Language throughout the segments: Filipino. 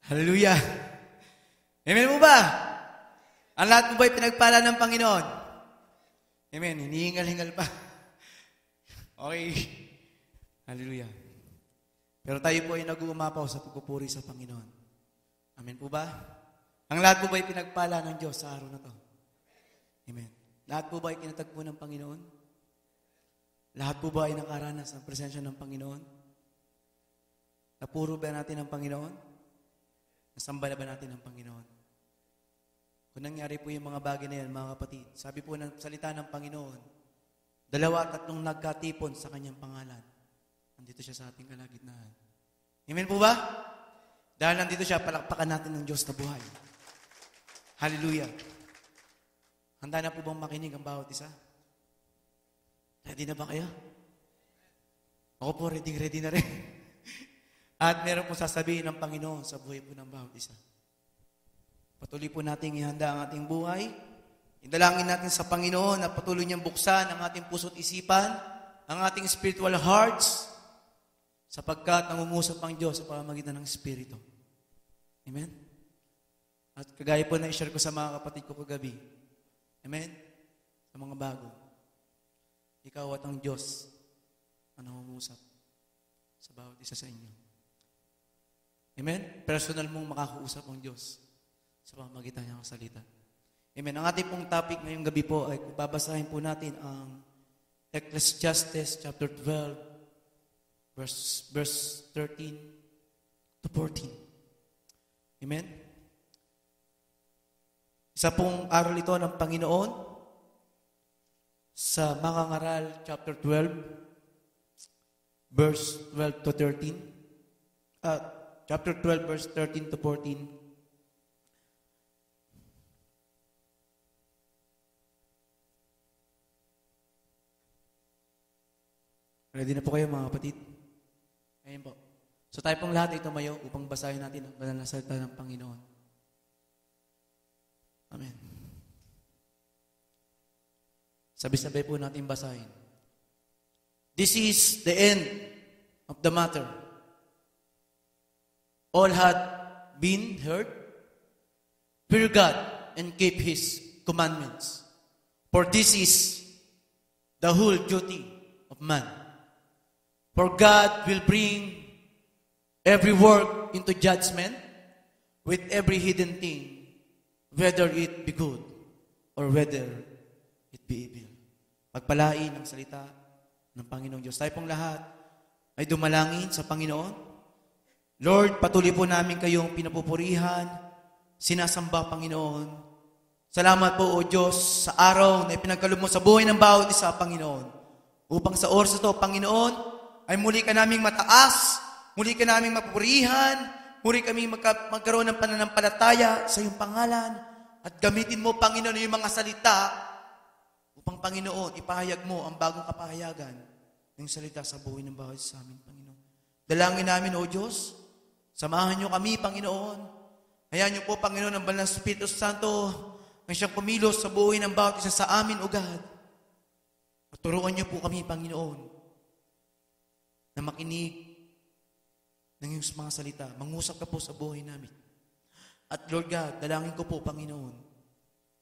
Hallelujah! Amen mo ba? Ang lahat mo ba'y pinagpala ng Panginoon? Amen. Hinihingal-hingal pa. Okay. Hallelujah. Pero tayo po ay nag-uumapaw sa pagpupuri sa Panginoon. Amen po ba? Ang lahat po ba'y pinagpala ng Diyos sa araw na to? Amen. Lahat po ba ay kinatagpo ng Panginoon? Lahat po ba ay nakaranas ng presensya ng Panginoon? Napuro ba natin ang Panginoon? Nasamba na ba natin ang Panginoon? Kung nangyari po yung mga bagay na yan, mga kapatid, sabi po ng salita ng Panginoon, 2 at 3 nagkatipon sa kanyang pangalan. Nandito siya sa ating kalagitnaan. Amen po ba? Dahil nandito siya, palakpakan natin ng Diyos na buhay. Hallelujah. Handa na po bang makinig ang bawat isa? Ready na ba kayo? Ako po, ready na rin. At meron po sasabihin ng Panginoon sa buhay po ng bawat isa. Patuloy po nating ihanda ang ating buhay. Idalangin natin sa Panginoon na patuloy niyang buksan ang ating puso't isipan, ang ating spiritual hearts, sapagkat nangungusap ang Diyos sa pamamagitan ng Espiritu. Amen? At kagaya po na i-share ko sa mga kapatid ko kagabi. Amen? Sa mga bago. Ikaw at ang Diyos ang nangungusap sa bawat isa sa inyo. Amen? Personal mong makakausap ang Diyos sa pamamagitan niyang salita. Amen. Ang ating pong topic ngayong gabi po ay babasahin po natin ang Ecclesiastes chapter 12 verse 13 to 14. Amen. Isa pong aral ito ng Panginoon sa Mga Ngaral chapter 12 verse 12 to 13. Chapter 12 verse 13 to 14. Ready na po kayo mga kapatid? Ayan po. So tayo pong lahat ay tumayo upang basahin natin ang banal na salita ng Panginoon. Amen. Sabay-sabay po natin basahin. This is the end of the matter. All had been heard. Fear God and keep His commandments. For this is the whole duty of man. For God will bring every work into judgment with every hidden thing, whether it be good or whether it be evil. Pagpalain ang salita ng Panginoong Diyos. Tayo pong lahat ay dumalangin sa Panginoon. Lord, patuloy po namin kayong pinapupurihan, sinasamba, Panginoon. Salamat po, O Diyos, sa araw na ipinagkaloob mo sa buhay ng bawat isa, Panginoon. Upang sa oras ito, Panginoon, ay muli ka naming mataas, muli ka naming mapurihan, muli kami magkaroon ng pananampalataya sa iyong pangalan, at gamitin mo, Panginoon, yung mga salita upang, Panginoon, ipahayag mo ang bagong kapahayagan ng salita sa buhay ng bawat sa amin, Panginoon. Dalangin namin, O Diyos, samahan niyo kami, Panginoon. Hayaan niyo po, Panginoon, ang banal na Espiritu Santo na siyang kumilos sa buhay ng bawat isa sa amin, O God. At turuan niyo po kami, Panginoon, na makinig ng iyong mga salita. Mangusap ka po sa buhay namin. At Lord God, dalangin ko po, Panginoon,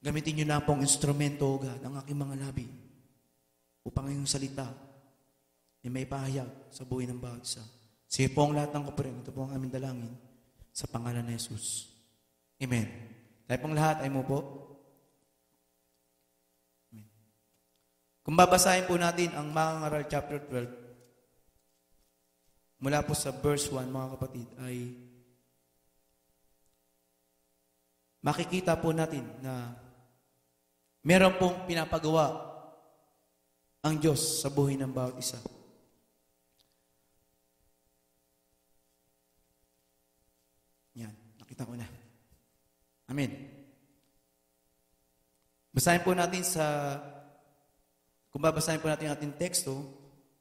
gamitin niyo na pong instrumento, O God, ang aking mga labi upang iyong salita ay may pahayag sa buhay ng bawat isa. Sige po ang lahat ng kaparin. Ito po ang aming dalangin sa pangalan ni Jesus. Amen. Tayo pong lahat ay mo po. Amen. Kung babasahin po natin ang Mga Ngaral chapter 12, mula po sa verse 1, mga kapatid, ay makikita po natin na meron pong pinapagawa ang Diyos sa buhay ng bawat isa. Yan, nakita ko na. Amen. Basahin po natin kung babasahin po natin ang ating teksto,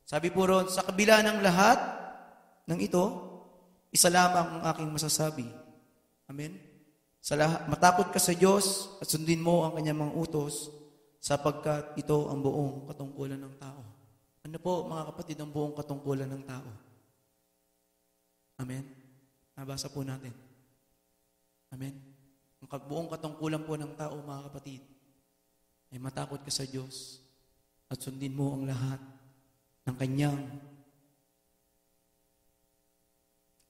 sabi po ron, sa kabila ng lahat ng ito, isa lamang ang aking masasabi. Amen? Matakot ka sa Diyos at sundin mo ang kanyang mga utos sapagkat ito ang buong katungkulan ng tao. Ano po, mga kapatid, ang buong katungkulan ng tao? Amen? Nabasa po natin. Amen? Ang buong katungkulan po ng tao, mga kapatid, ay matakot ka sa Diyos at sundin mo ang lahat ng kanyang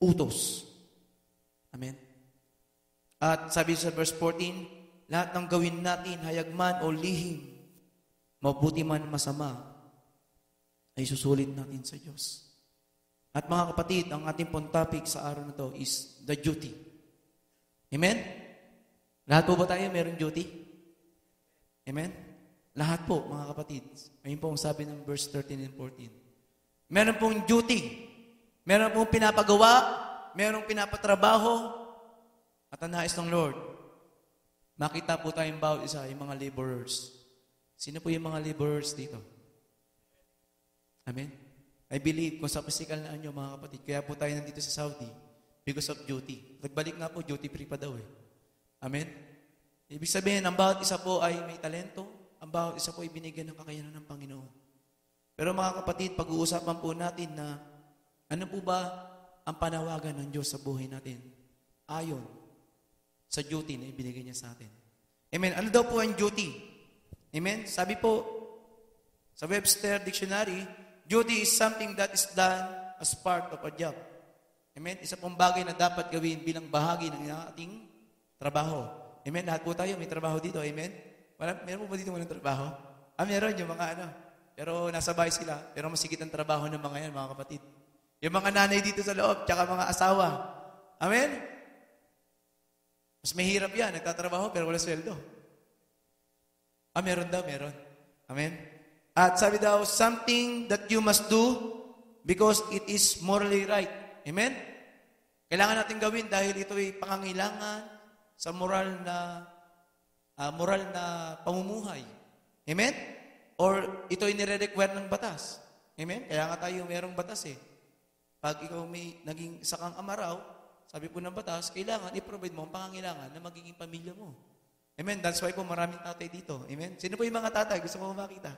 utos. Amen? At sabi sa verse 14, lahat ng gawin natin, hayagman o lihim, mabuti man masama, ay susulit natin sa Diyos. At mga kapatid, ang ating pong topic sa araw na to is the duty. Amen? Lahat po ba tayo meron duty? Amen? Lahat po, mga kapatid. Ayun po ang sabi ng verse 13 and 14. Meron pong duty. Meron pong pinapagawa. Meron pinapatrabaho. At ang nais ng Lord, makita po tayong bawat isa, yung mga laborers. Sino po yung mga laborers dito? Amen? I believe, kung sa physical na anyo, mga kapatid, kaya po tayo nandito sa Saudi because of duty. Nagbalik nga po, duty free pa daw eh. Amen? Ibig sabihin, ang bawat isa po ay may talento, ang bawat isa po ay binigyan ng kakayanan ng Panginoon. Pero mga kapatid, pag-uusapan po natin na ano po ba ang panawagan ng Diyos sa buhay natin ayon sa duty na ibinigay niya sa atin. Amen? Ano daw po ang duty? Amen? Sabi po, sa Webster Dictionary, duty is something that is done as part of a job. Amen? Isa pong bagay na dapat gawin bilang bahagi ng ating trabaho. Amen? Lahat po tayo may trabaho dito. Amen? Meron po ba dito walang trabaho? Meron yung mga ano. Pero nasa bahay sila. Pero masigit ang trabaho ng mga yan, mga kapatid. Yung mga nanay dito sa loob, tsaka mga asawa. Amen? Mas mahirap yan. Nagtatrabaho pero wala sweldo. Meron daw, meron. Amen? At sabi daw, something that you must do because it is morally right. Amen? Kailangan natin gawin dahil ito ay pangangailangan sa moral na pamumuhay. Amen? Or ito ay nire-require ng batas. Amen? Kaya nga tayo mayroong batas eh. Pag ikaw may naging isa kang amaraw, sabi po ng batas, kailangan i-provide mo ang pangangailangan na magiging pamilya mo. Amen? That's why po maraming tatay dito. Amen? Sino po yung mga tatay? Gusto mo makita?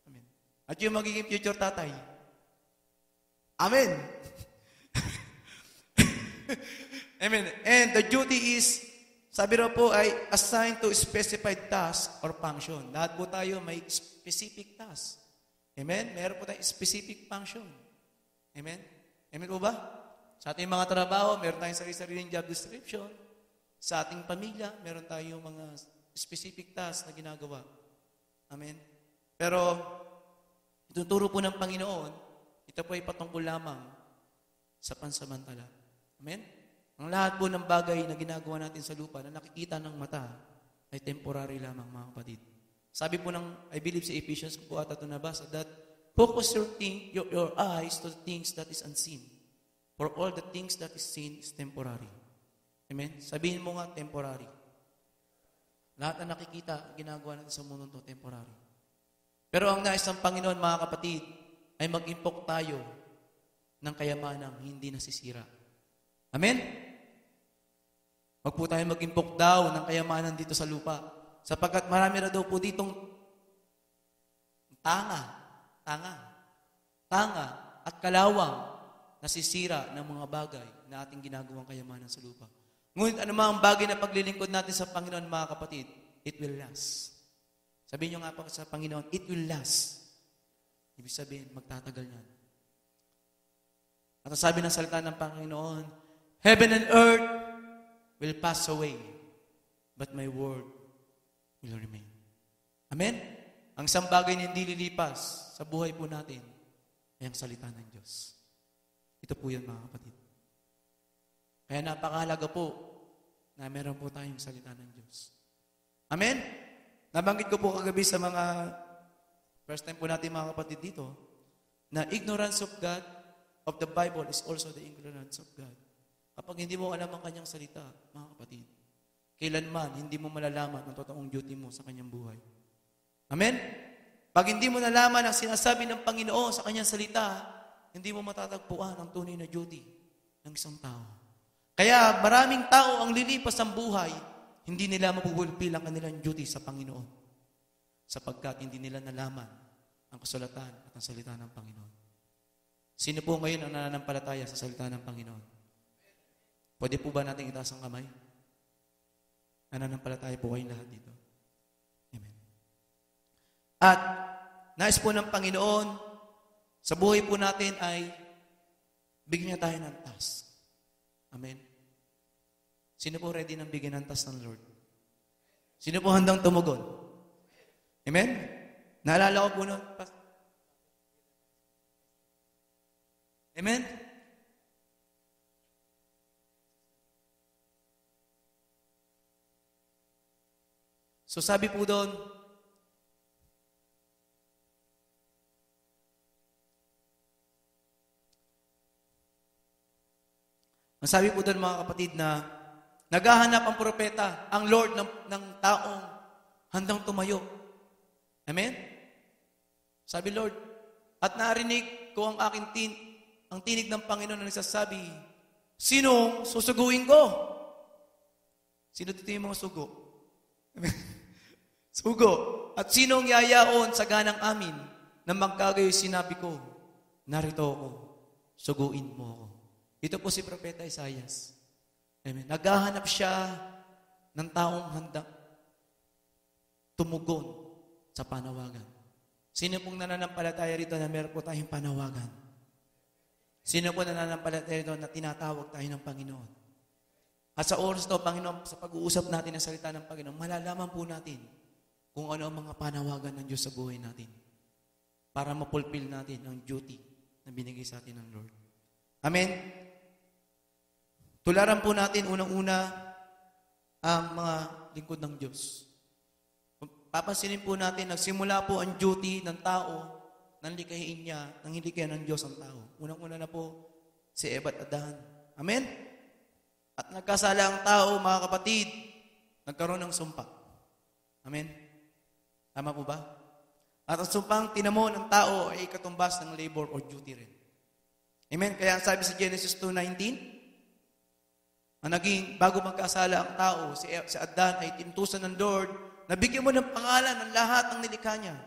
Amen. At yung magiging future tatay. Amen. Amen. And the duty is, sabi raw po ay assigned to specified task or function. Lahat po tayo may specific task. Amen? Meron po tayong specific function. Amen? Amen po ba? Sa ating mga trabaho, meron tayong sarili-sariling job description. Sa ating pamilya, meron tayong mga specific tasks na ginagawa. Amen? Pero, ituturo po ng Panginoon, ito po ay patungkol lamang sa pansamantala. Amen? Ang lahat po ng bagay na ginagawa natin sa lupa na nakikita ng mata ay temporary lamang, mga kapatid. Sabi po ng, I believe sa Ephesians ko po ata ito nabasa, that focus your eyes to the things that is unseen. For all the things that is seen is temporary. Amen? Sabihin mo nga, temporary. Lahat na nakikita, ginagawa natin sa mundo to temporary. Pero ang nais ng Panginoon, mga kapatid, ay mag-impok tayo ng kayamanang hindi nasisira. Amen? Wag po tayo mag-impok daw ng kayamanan dito sa lupa. Sapagkat marami na daw po ditong tanga at kalawang nasisira ng mga bagay na ating ginagawang kayamanan sa lupa. Ngunit anumang bagay na paglilingkod natin sa Panginoon, mga kapatid, it will last. Sabihin nyo nga pa sa Panginoon, it will last. Ibig sabihin, magtatagal yan. At ang sabi ng salita ng Panginoon, heaven and earth will pass away, but my word will remain. Amen? Ang isang bagay na hindi lilipas sa buhay po natin ay ang salita ng Diyos. Ito po yan, mga kapatid. Kaya napakahalaga po na meron po tayong salita ng Diyos. Amen? Nabanggit ko po kagabi sa mga first time po natin, mga kapatid, dito, na ignorance of God, of the Bible, is also the ignorance of God. Kapag hindi mo alam ang kanyang salita, mga kapatid, kailanman hindi mo malalaman ang totoong duty mo sa kanyang buhay. Amen? Pag hindi mo nalaman ang sinasabi ng Panginoon sa kanyang salita, hindi mo matatagpuan ang tunay na duty ng isang tao. Kaya maraming tao ang lilipas ang buhay, hindi nila mapupulpil ang kanilang duty sa Panginoon. Sapagkat hindi nila nalaman ang kasulatan at ang salita ng Panginoon. Sino po ngayon ang nananampalataya sa salita ng Panginoon? Pwede po ba natin itaas ang kamay? Nananampalataya po kayong lahat dito. Amen. At nais po ng Panginoon, sa buhay po natin ay bigyan niya tayo ng task. Amen. Sino po ready ng bigyan ng task ng Lord? Sino po handang tumugon? Amen? Naalala ko po noon. Amen? So sabi po doon, ang sabi po doon mga kapatid na naghahanap ang propeta, ang Lord ng taong handang tumayo. Amen? Sabi Lord, at narinig ko ang ang tinig ng Panginoon na nagsasabi, sinong susuguin ko? Sino dito yung mga sugo? Amen? Sugo. At sinong yayaon sa ganang amin na magkagayoy sinabi ko, narito ako, suguin mo ako. Ito po si Propeta Isaias. Amen. Naghahanap siya ng taong handang tumugon sa panawagan. Sino pong nananampalataya rito na meron po tayong panawagan? Sino po nananampalataya rito na tinatawag tayo ng Panginoon? At sa oras to, Panginoon, sa pag-uusap natin ng salita ng Panginoon, malalaman po natin kung ano ang mga panawagan ng Diyos sa buhay natin para mapulfill natin ang duty na binigay sa atin ng Lord. Amen? Tularan po natin unang-una ang mga lingkod ng Diyos. Papansinin po natin, nagsimula po ang duty ng tao nang likahin niya, nang hilikahin ng Diyos ang tao. Unang-una na po si Eva at Adan. Amen? At nagkasala ang tao, mga kapatid, nagkaroon ng sumpa. Amen? Tama po ba? At ang sumpang tinamo ng tao ay katumbas ng labor or duty rin. Amen? Kaya sabi sa Genesis 2:19, ang naging, bago magkasala ang tao, si Adan ay tintusan ng Lord, nabigyan mo ng pangalan ng lahat ng nilikha niya.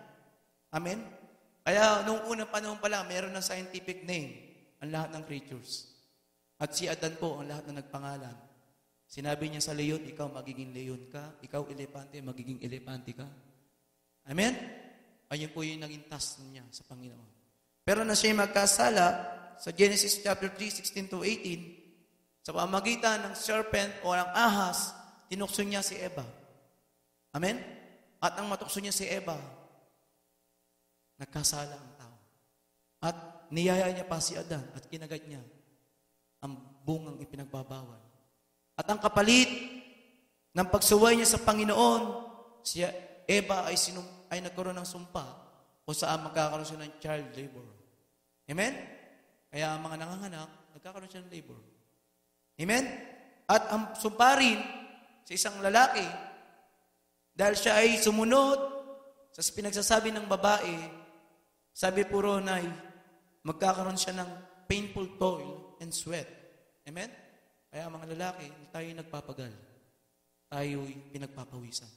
Amen? Kaya noong unang panahon pa lang, meron ng scientific name ang lahat ng creatures. At si Adan po, ang lahat na nagpangalan. Sinabi niya sa leon, ikaw magiging leon ka. Ikaw elepante, magiging elepante ka. Amen? Ayun po yung naging task niya sa Panginoon. Pero na siya magkasala, sa Genesis chapter 3, 16-18, sa pamagitan ng serpent o ng ahas, tinukso niya si Eva. Amen? At ang matukso niya si Eva, nagkasala ang tao. At niyaya niya pa si Adan at kinagat niya ang bungang ipinagbabawal. At ang kapalit ng pagsuway niya sa Panginoon, si Eva ay nagkaroon ng sumpa kung saan magkakaroon siya ng child labor. Amen? Kaya ang mga nanganganak, nagkakaroon siya ng labor. Amen? At ang sumpa rin sa isang lalaki, dahil siya ay sumunod sa pinagsasabi ng babae, sabi po ron ay magkakaroon siya ng painful toil and sweat. Amen? Kaya mga lalaki, hindi tayo nagpapagal. Tayo'y pinagpapawisan.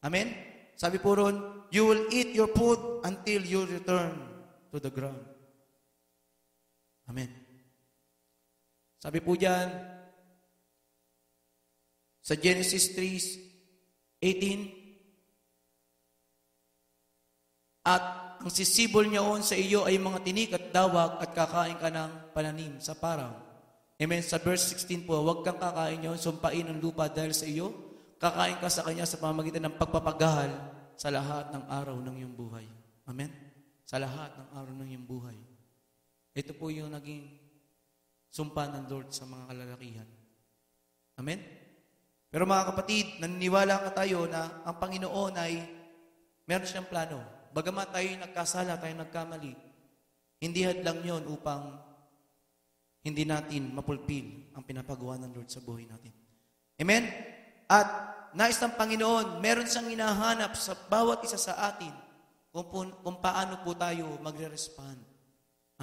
Amen? Sabi po ron, you will eat your food until you return to the ground. Amen. Sabi po diyan sa Genesis 3:18, at ang sisibol niyaon sa iyo ay mga tinik at dawag at kakain ka ng pananim sa parang. Amen. Sa verse 16 po, huwag kang kakain niyon, sumpain ang lupa dahil sa iyo. Kakain ka sa kanya sa pamamagitan ng pagpapagahal sa lahat ng araw ng iyong buhay. Amen. Sa lahat ng araw ng iyong buhay. Ito po yung naging sumpa ng Lord sa mga kalalakihan. Amen? Pero mga kapatid, naniniwala ka tayo na ang Panginoon ay meron siyang plano. Bagamat tayo nagkasala, tayo nagkamali, hindi hadlang yon upang hindi natin mapulpil ang pinapagawa ng Lord sa buhay natin. Amen? At nais ng Panginoon, meron siyang hinahanap sa bawat isa sa atin kung paano po tayo magre-respond.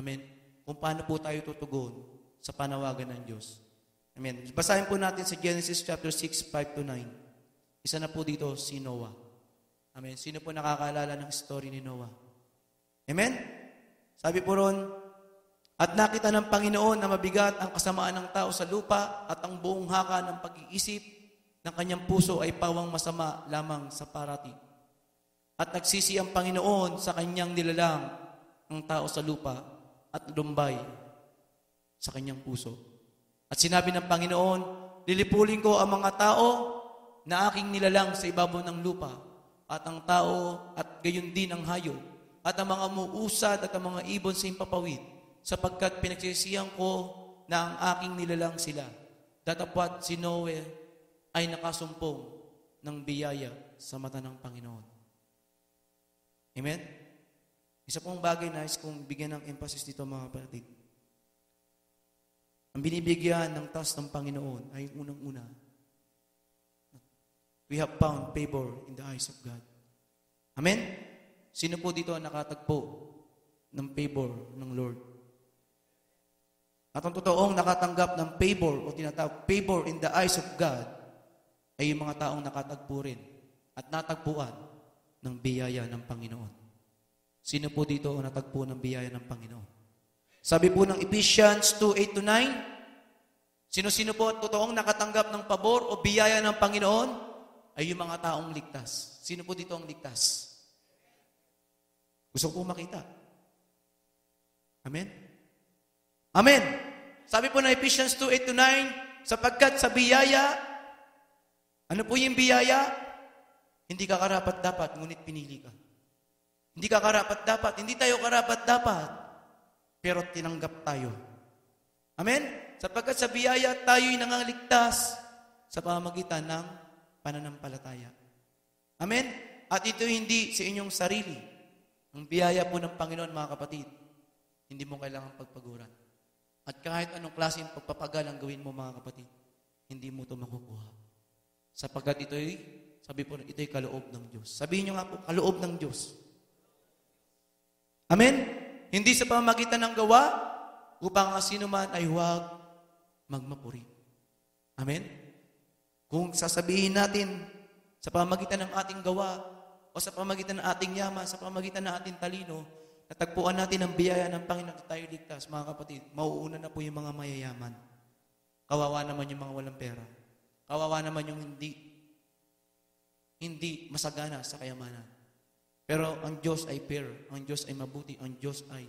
Amen? Kung paano po tayo tutugon sa panawagan ng Diyos. Amen. Basahin po natin sa Genesis chapter 6, 5-9. Isa na po dito si Noah. Amen. Sino po nakakaalala ng story ni Noah? Amen? Sabi po ron, at nakita ng Panginoon na mabigat ang kasamaan ng tao sa lupa at ang buong haka ng pag-iisip ng kanyang puso ay pawang masama lamang sa parating. At nagsisi ang Panginoon sa kanyang nilalang ang tao sa lupa at lumbay sa kanyang puso. At sinabi ng Panginoon, lilipulin ko ang mga tao na aking nilalang sa ibabaw ng lupa at ang tao at gayon din ang hayop at ang mga muusad at ang mga ibon sa impapawid sapagkat pinagsisihan ko na ang aking nilalang sila. Datapwat si Noe ay nakasumpong ng biyaya sa mata ng Panginoon. Amen? Isa pong bagay na kung bigyan ng emphasis dito mga kapatid. Ang binibigyan ng taas ng Panginoon ay unang-una. We have found favor in the eyes of God. Amen? Sino po dito ang nakatagpo ng favor ng Lord? At ang totoong nakatanggap ng favor o tinatawag favor in the eyes of God ay yung mga taong nakatagpo rin at natagpuan ng biyaya ng Panginoon. Sino po dito ang natagpo ng biyaya ng Panginoon? Sabi po ng Ephesians 2:8-9, sino-sino po at totoong nakatanggap ng pabor o biyaya ng Panginoon ay yung mga taong ligtas. Sino po dito ang ligtas? Gusto ko makita. Amen? Amen! Sabi po ng Ephesians 2:8-9, sapagkat sa biyaya, ano po yung biyaya? Hindi ka karapat-dapat, ngunit pinili ka. Hindi ka karapat-dapat, hindi tayo karapat-dapat, pero tinanggap tayo. Amen? Sapagkat sa biyaya, tayo'y nangangaligtas sa pamamagitan ng pananampalataya. Amen? At ito hindi sa inyong sarili. Ang biyaya po ng Panginoon, mga kapatid, hindi mo kailangang pagpaguran. At kahit anong klaseng pagpapagal ang gawin mo, mga kapatid, hindi mo ito makukuha. Sapagkat ito'y, sabi po, ito'y kaloob ng Diyos. Sabihin nyo nga po, kaloob ng Diyos. Amen? Hindi sa pamamagitan ng gawa, upang ang sino man ay huwag magmapuri. Amen? Kung sasabihin natin sa pamamagitan ng ating gawa, o sa pamamagitan ng ating yaman, sa pamamagitan ng ating talino, natagpuan natin ang biyaya ng Panginoon at tayo ligtas, mga kapatid, mauuna na po yung mga mayayaman. Kawawa naman yung mga walang pera. Kawawa naman yung hindi masagana sa kayamanan. Pero ang Diyos ay fair, ang Diyos ay mabuti, ang Diyos ay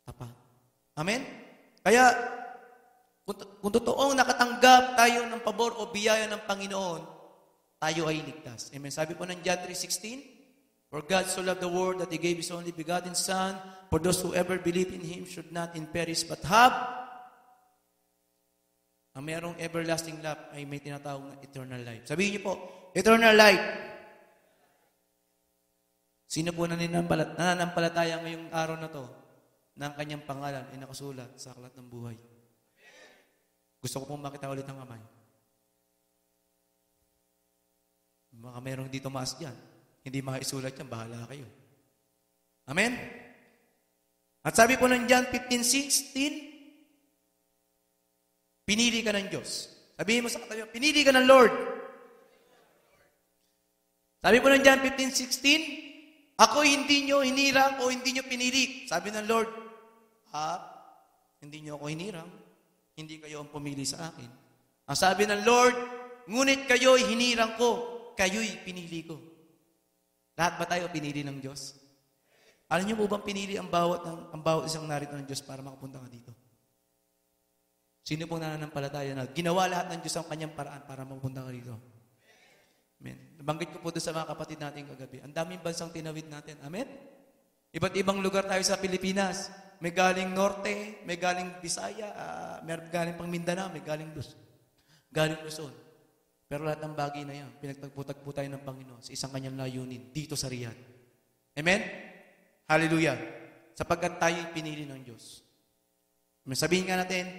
tapat. Amen? Kaya, kung totoong nakatanggap tayo ng pabor o biyaya ng Panginoon, tayo ay ligtas. Amen? Sabi po ng John 3:16, for God so loved the world that He gave His only begotten Son, for those who ever believe in Him should not perish but have. Ang mayroong everlasting life ay may tinatawag na eternal life. Sabihin niyo po, eternal life. Sino po nananampalataya ngayong araw na to na ang kanyang pangalan ay nakasulat sa aklat ng buhay? Gusto ko pong makita ulit ang kamay. Baka mayroong dito maas dyan. Hindi makaisulat yan, bahala kayo. Amen? At sabi po ng John 15:16, pinili ka ng Diyos. Sabihin mo sa katabi, pinili ka ng Lord. Sabi po ng John 15:16, ako hindi nyo hinirang o hindi nyo pinili. Sabi ng Lord, hindi nyo ako hinirang. Hindi kayo ang pumili sa akin. Ang sabi ng Lord, ngunit kayo'y hinirang ko. Kayo'y pinili ko. Lahat ba tayo pinili ng Diyos? Alam niyo po bang pinili ang bawat isang narito ng Diyos para makapunta ka dito? Sino pong nananampalataya na ginawa lahat ng Diyos ang kanyang paraan para makapunta ka dito? Amen. Nabanggit ko po doon sa mga kapatid natin kagabi. Ang daming bansang tinawid natin. Amen? Iba't ibang lugar tayo sa Pilipinas. May galing Norte, may galing Bisaya, may galing pang Mindanao, may galing Luzon. Pero lahat ng bagay na yan, pinagtagpo-tagpo tayo ng Panginoon sa isang kanyang layunin dito sa Riyadh. Amen? Hallelujah. Sapagkat tayo pinili ng Diyos. Sabihin nga natin,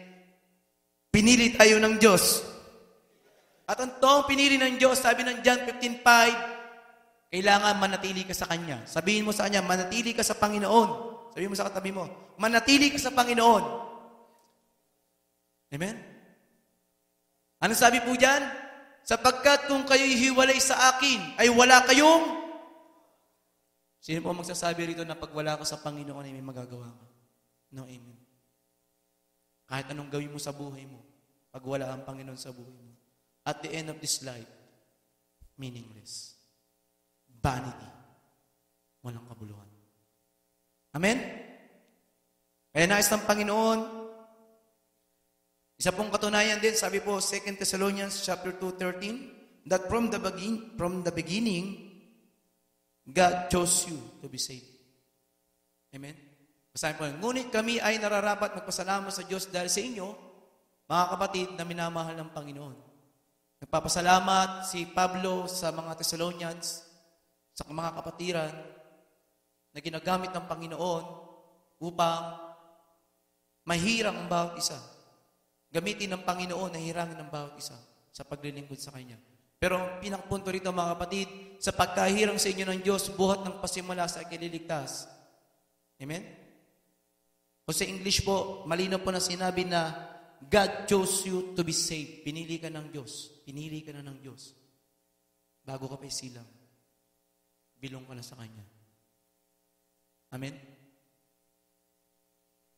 pinili tayo ng Diyos. At ang toong pinili ng Diyos, sabi ng John 15:5, kailangan manatili ka sa Kanya. Sabihin mo sa Kanya, manatili ka sa Panginoon. Sabihin mo sa katabi mo, manatili ka sa Panginoon. Amen? Ano sabi po dyan? Sapagkat kung kayo'y hiwalay sa akin, ay wala kayong... Sino po magsasabi rito na pag wala ka sa Panginoon ay may magagawa ka? No, amen. Kahit anong gawin mo sa buhay mo, pag wala ang Panginoon sa buhay mo, at the end of this life, meaningless. Vanity. Walang kabuluhan. Amen? Kaya nais ng Panginoon, isa pong katunayan din, sabi po, 2 Thessalonians chapter 2:13, that from the beginning, God chose you to be saved. Amen? Basahin po, ngunit kami ay nararapat magpasalamat sa Diyos dahil sa inyo, mga kapatid na minamahal ng Panginoon. Nagpapasalamat si Pablo sa mga Thessalonians, sa mga kapatiran, na ginagamit ng Panginoon upang mahirang ang bawat isa. Gamitin ng Panginoon na hirangin ng bawat isa sa paglilingkod sa Kanya. Pero ang pinakapunto rito mga kapatid, sa pagkahirang sa inyo ng Diyos, buhat ng pasimula sa ikililigtas. Amen? O sa English po, malinaw po na sinabi na God chose you to be saved. Pinili ka ng Diyos. Pinili ka na ng Diyos. Bago ka pa isilang, bilong ka na sa Kanya. Amen?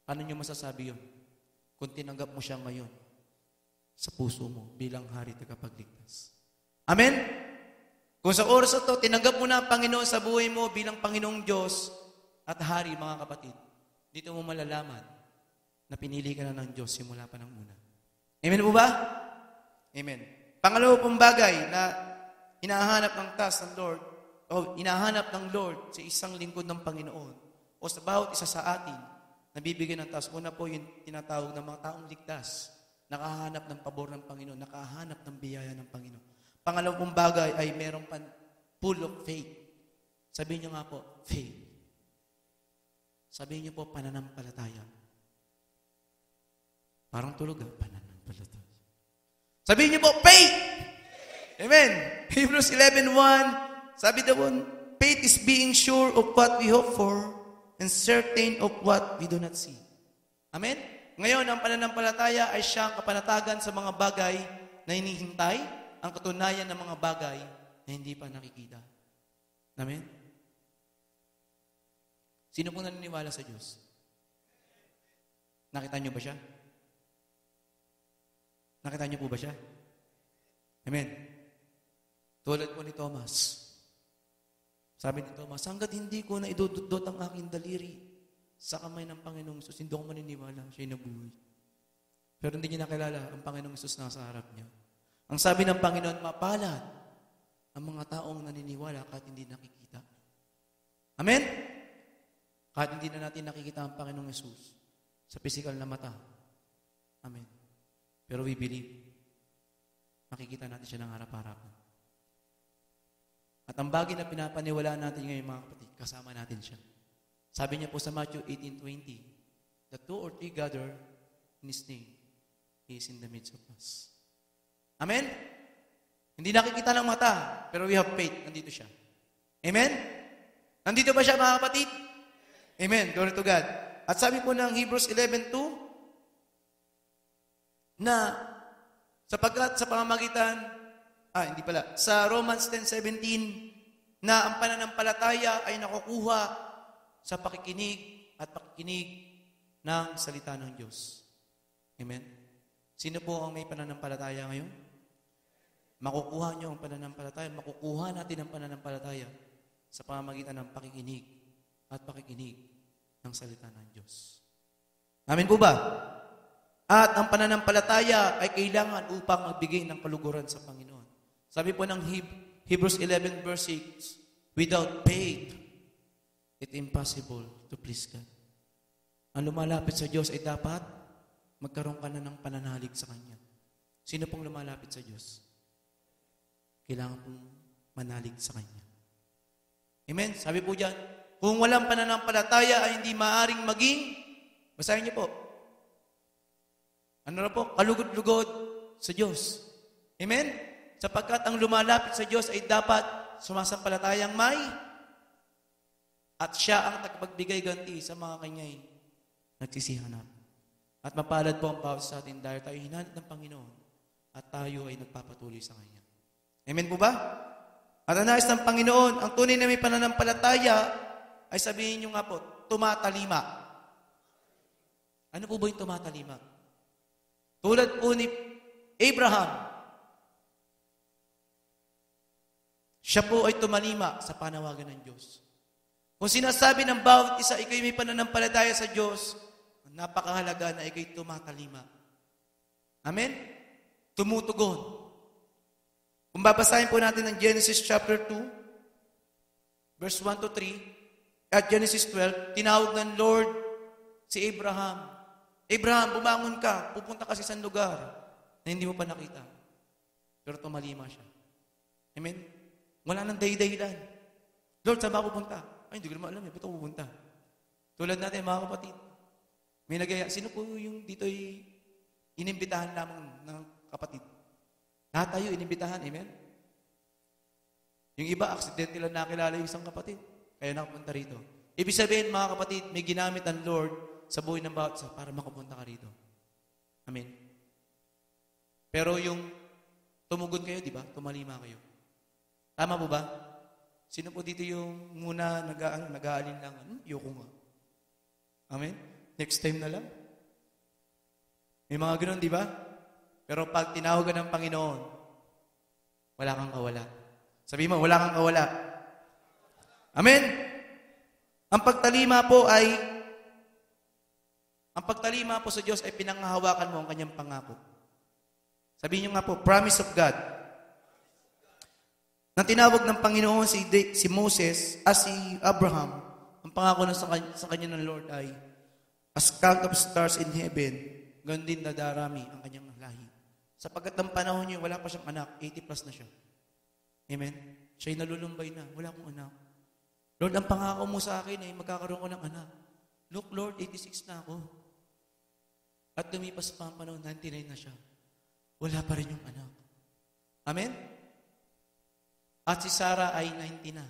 Ano nyo masasabi yun? Kung tinanggap mo siya ngayon sa puso mo bilang hari tagapagligtas. Amen? Kung sa oras na ito, tinanggap mo na ang Panginoon sa buhay mo bilang Panginoong Diyos at hari, mga kapatid, dito mo malalaman na pinili ka na ng Diyos simula pa ng una. Amen po ba? Amen. Pangalawa pong bagay na hinahanap ng task ng Lord, o hinahanap ng Lord sa isang lingkod ng Panginoon, o sa bawat isa sa atin, nabibigyan ng task. Una po yung tinatawag ng mga taong ligtas, nakahanap ng pabor ng Panginoon, nakahanap ng biyaya ng Panginoon. Pangalawa pong bagay ay merong full of faith. Sabihin niyo nga po, faith. Sabihin niyo po, pananampalataya. Parang tulog pananampalataya. Sabihin niyo po, faith! Amen! Hebrews 11:1, sabi doon, faith is being sure of what we hope for and certain of what we do not see. Amen? Ngayon, ang pananampalataya ay siyang kapanatagan sa mga bagay na hinihintay, ang katunayan ng mga bagay na hindi pa nakikita. Amen? Sino pong naniniwala sa Diyos? Nakita niyo ba siya? Nakita niyo po ba siya? Amen? Tulad po ni Thomas. Sabi ni Thomas, hanggat hindi ko na idudot ang aking daliri sa kamay ng Panginoong Isus, hindi ako maniniwala, siya'y nabuhay. Pero hindi niya nakilala ang Panginoong Isus nasa harap niya. Ang sabi ng Panginoon, mapalad ang mga taong naniniwala kahit hindi nakikita. Amen? Kahit hindi na natin nakikita ang Panginoong Isus sa physical na mata. Amen. Pero we believe, makikita natin siya ng harap-harapan. At ang bagay na pinapaniwalaan natin ngayon, mga kapatid, kasama natin siya. Sabi niya po sa Matthew 18:20, the 2 or 3 gather in His name, He is in the midst of us. Amen? Hindi nakikita ng mata, pero we have faith. Nandito siya. Amen? Nandito ba siya, mga kapatid? Amen. Glory to God. At sabi po ng Hebrews 11:2, na sapagkat sa pamamagitan, sa Romans 10:17, na ang pananampalataya ay nakukuha sa pakikinig at pakikinig ng salita ng Diyos. Amen? Sino po ang may pananampalataya ngayon? Makukuha niyo ang pananampalataya, makukuha natin ang pananampalataya sa pamamagitan ng pakikinig at pakikinig ng salita ng Diyos. Amen po ba? At ang pananampalataya ay kailangan upang magbigay ng kaluguran sa Panginoon. Sabi po ng Hebrews 11:6, without faith, it's impossible to please God. Ang lumalapit sa Diyos ay dapat magkaroon ka na ng pananalig sa Kanya. Sino pong lumalapit sa Diyos? Kailangan pong manalig sa Kanya. Amen? Sabi po dyan, kung walang pananampalataya ay hindi maaring maging, basahin niyo po, ano na po? Kalugod-lugod sa Diyos. Amen? Sapagkat ang lumalapit sa Diyos ay dapat sumasampalatayang may at siya ang nagpagbigay ganti sa mga kanya'y nagsisihanap. At mapalad po ang bawat sa atin dahil tayo hinanap ng Panginoon at tayo ay nagpapatuloy sa Kanya. Amen po ba? At ang nais ng Panginoon, ang tunay na may pananampalataya ay sabihin nyo nga po, tumatalima. Ano po ba yung tumatalima? Tulad po ni Abraham, Siya po ay tumalima sa panawagan ng Diyos. Kung sinasabi ng bawat isa, ikay may pananampalataya sa Diyos, napakahalaga na ikay tumatalima. Amen? Tumutugon. Kung babasahin po natin ng Genesis chapter 2, verse 1 to 3, at Genesis 12, tinawag ng Lord si Abraham. Abraham, bumangon ka, pupunta ka sa isang lugar na hindi mo pa nakita. Pero tumalima siya. Amen? Wala nang dahilan. Lord, saan ba ako pupunta? Ay, hindi ko naman alam, ba't ako pupunta? Tulad natin, mga kapatid, may nagaya, sino po yung dito ay inimbitahan lamang ng kapatid? Lahat tayo inimbitahan, amen? Yung iba, aksidente lang nakilala yung isang kapatid, kaya nakapunta rito. Ibig sabihin, mga kapatid, may ginamit ang Lord sa buhay ng bawat isa para makapunta ka rito. Amen? Pero yung tumugon kayo, di ba? Tumalima kayo. Tama po ba? Sino po dito yung muna nag-aalinlangan? Yoko nga. Amen? Next time na lang. May mga ganun, di ba? Pero pag tinawag ka ng Panginoon, wala kang kawala. Sabi mo, wala kang kawala. Amen? Ang pagtalima po sa Diyos ay pinanghahawakan mo ang kanyang pangako. Sabihin niyo nga po, promise of God. Nang tinawag ng Panginoon si Moses, si Abraham, ang pangako na sa kanya ng Lord ay, as count of stars in heaven, ganoon din nadarami ang kanyang lahi. Sapagkat ng panahon niya, wala pa siyang anak, 80 plus na siya. Amen? Siya'y nalulumbay na, wala akong anak. Lord, ang pangako mo sa akin ay magkakaroon ko ng anak. Look, Lord, 86 na ako. At lumipas pa ang panahon, 99 na siya. Wala pa rin yung anak. Amen? At si Sarah ay 90 na.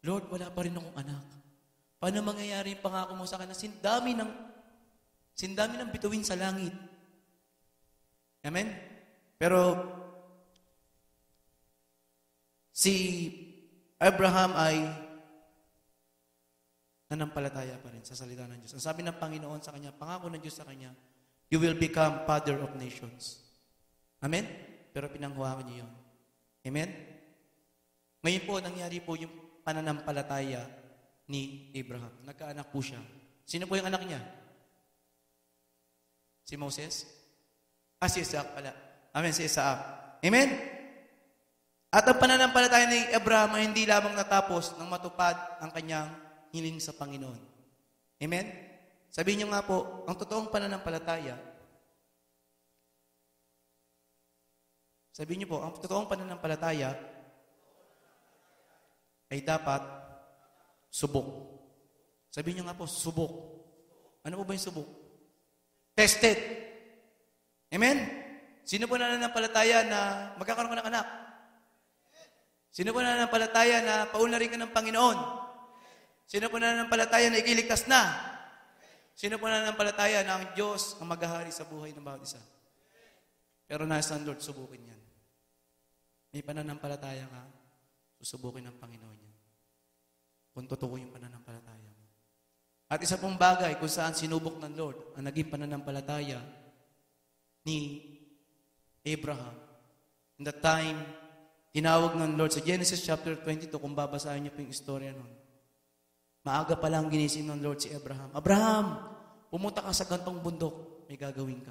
Lord, wala pa rin akong anak. Paano mangyayari yung pangako mo sa akin na sindami ng bituin sa langit? Amen? Pero, si Abraham ay nanampalataya pa rin sa salita ng Diyos. Ang sabi ng Panginoon sa kanya, pangako ng Diyos sa kanya, you will become father of nations. Amen? Pero pinanghawakan niyo yun. Amen? Ngayon po, nangyari po yung pananampalataya ni Abraham. Nagkaanak po siya. Sino po yung anak niya? Si Moses? Si Isaac pala. Amen, si Isaac. Amen? At ang pananampalataya ni Abraham ay hindi lamang natapos nang matupad ang kanyang hiling sa Panginoon. Amen? Sabihin niyo nga po, ang totoong pananampalataya, sabihin niyo po, ang totoong pananampalataya ay dapat subok. Sabihin niyo nga po, subok. Ano po ba yung subok? Tested. Amen? Sino po nananampalataya na magkakaroon ka ng anak? Sino po nananampalataya na paunlarin ka ng Panginoon? Sino po nananampalataya na ikiligtas na? Sino po nananampalataya na ang Diyos ang maghahari sa buhay ng bawat isa? Pero nasa ang Lord, subukin yan. May pananampalataya ka, susubukin ng Panginoon yan. Kung totoo yung pananampalataya mo. At isa pong bagay kung saan sinubok ng Lord ang naging pananampalataya ni Abraham. In the time, tinawag ng Lord sa Genesis chapter 22, kung babasahin niyo po yung istorya nun. Maaga pa lang ginising ng Lord si Abraham. Abraham, pumunta ka sa gantong bundok, may gagawin ka.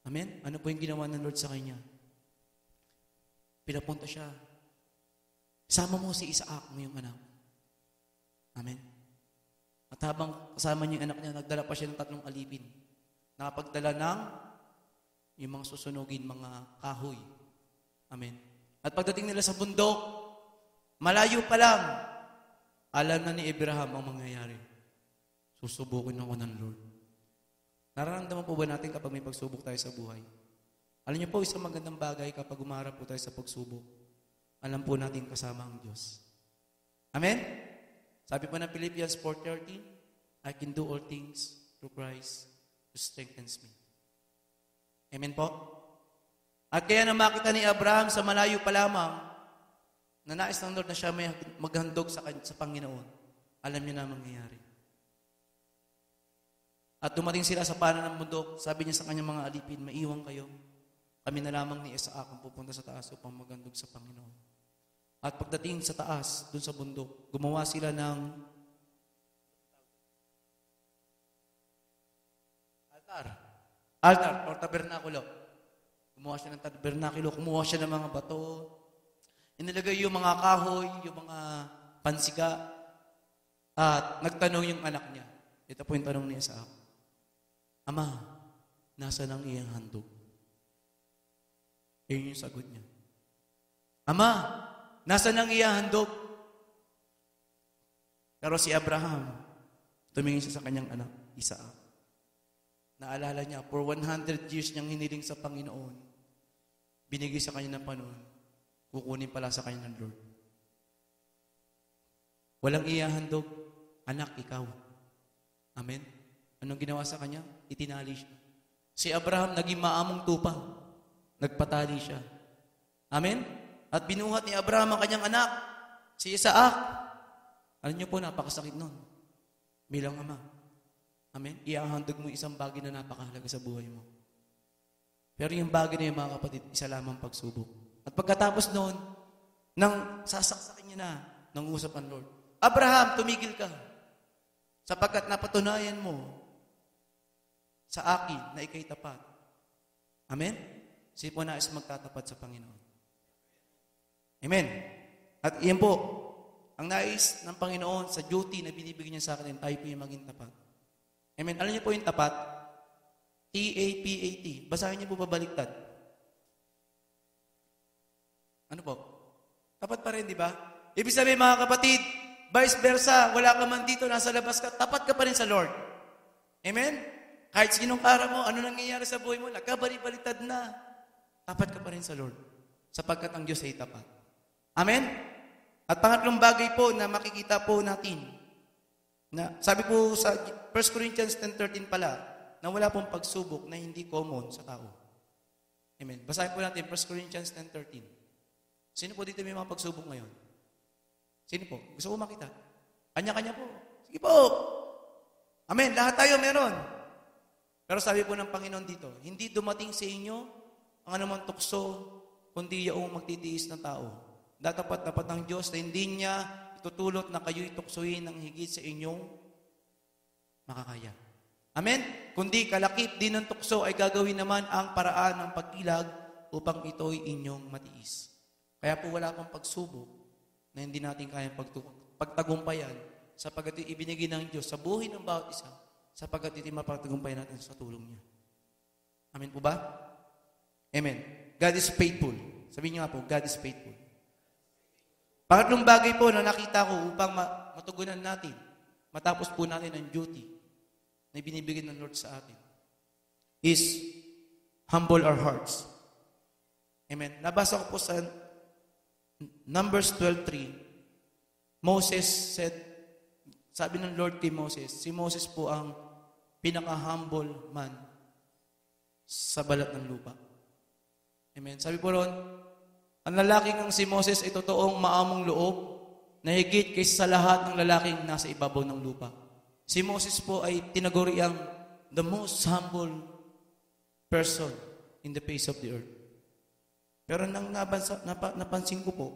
Amen? Ano po yung ginawa ng Lord sa kanya? Pinapunta siya. Sama mo si Isaac mo yung anak. Amen? At habang kasama niya yung anak niya, nagdala pa siya ng 3 alipin. Nakapagdala ng yung mga susunugin, mga kahoy. Amen? At pagdating nila sa bundok, malayo pa lang, alam na ni Abraham ang mangyayari. Susubukin ako ng Lord. Nararamdaman po ba natin kapag may pagsubok tayo sa buhay? Alam niyo po, isang magandang bagay kapag umarap po tayo sa pagsubok. Alam po natin kasama ang Diyos. Amen? Sabi po ng Philippians 4:13, I can do all things through Christ who strengthens me. Amen po? At kaya na makita ni Abraham sa malayo pa lamang, na nais ng Lord na siya may maghandog sa Panginoon, alam niya na mangyayari. At dumating sila sa panan ng bundok, sabi niya sa kanyang mga alipin, maiwan kayo. kami na lamang ni Isaac ang pupunta sa taas upang magandog sa Panginoon. At pagdating sa taas, dun sa bundok, gumawa sila ng altar or tabernakulo. Gumawa siya ng tabernakulo, kumuha siya ng mga bato, inilagay yung mga kahoy, yung mga pansiga, at nagtanong yung anak niya. Ito po yung tanong niya sa ako. Ama, nasa ang iyang handog? Yun yung sagot niya. Ama, nasa ang iyang handog? Pero si Abraham, tumingin siya sa kanyang anak, Isaac. Naalala niya, for 100 years niyang hiniling sa Panginoon, binigay sa kanya ng Panginoon, kukunin pala sa kanya ng Lord. Walang iyahandog, anak, ikaw. Amen? Anong ginawa sa kanya? Itinali siya. Si Abraham, naging maamong tupa. Nagpatali siya. Amen? At binuhat ni Abraham ang kanyang anak, si Isaac. Alam niyo po, napakasakit nun. Bilang ama. Amen? Iahandog mo isang bagay na napakahalaga sa buhay mo. Pero yung bagay na yung mga kapatid, isa lamang pagsubok. At pagkatapos noon, nang sasaksakin niya na, nang usap ang Lord, Abraham, tumigil ka. Sapagkat napatunayan mo sa akin na ikay tapat. Amen? Si po nais magtatapat sa Panginoon. Amen? At iyan po, ang nais ng Panginoon sa duty na binibigyan niya sa akin, tayo po yung maging tapat. Amen? Alam niyo po yung tapat? T-A-P-A-T. Basahin niyo po babaliktad. Ano po? Tapat pa rin, di ba? Ibig sabihin, mga kapatid, vice versa, wala ka man dito, nasa labas ka, tapat ka pa rin sa Lord. Amen? Kahit sinong kara mo, ano nangyayari sa buhay mo, nagkabalik-baliktad na, tapat ka pa rin sa Lord. Sapagkat ang Diyos ay tapat. Amen? At pangatlong bagay po na makikita po natin, na sabi po sa 1 Corinthians 10:13 pala, na wala pong pagsubok na hindi common sa tao. Amen. Basahin po natin 1 Corinthians 10:13. Sino po dito may mga pagsubok ngayon? Sino po? Gusto ko makita. Kanya-kanya po. Sige po. Amen. Lahat tayo meron. Pero sabi po ng Panginoon dito, hindi dumating sa inyo ang anumang tukso, kundi yung magtitiis ng tao. Dapat ang Diyos na hindi niya tutulot na kayo'y tuksoin ng higit sa inyong makakaya. Amen? Kundi kalakip din ng tukso ay gagawin naman ang paraan ng pagkilag upang ito'y inyong matiis. Kaya po wala pang pagsubok na hindi natin kayang pagtagumpayan sapagkat ibinigay ng Diyos sa buhay ng bawat isa sapagkat ito'y mapagtagumpayan natin sa tulong niya. Amen po ba? Amen. God is faithful. Sabihin niyo nga po, God is faithful. Pangatlong bagay po na nakita ko upang matugunan natin, matapos po natin ang duty na binibigay ng Lord sa atin, is humble our hearts. Amen. Nabasa ko po sa Numbers 12:3, Moses said, sabi ng Lord kay Moses, si Moses po ang pinaka-humble man sa balat ng lupa. Amen. Sabi po ron, ang lalaking ang si Moses ay totoong maamong loob na higit kaysa sa lahat ng lalaking nasa ibabaw ng lupa. Si Moses po ay tinaguri ang the most humble person in the face of the earth. Pero nang napansin ko po,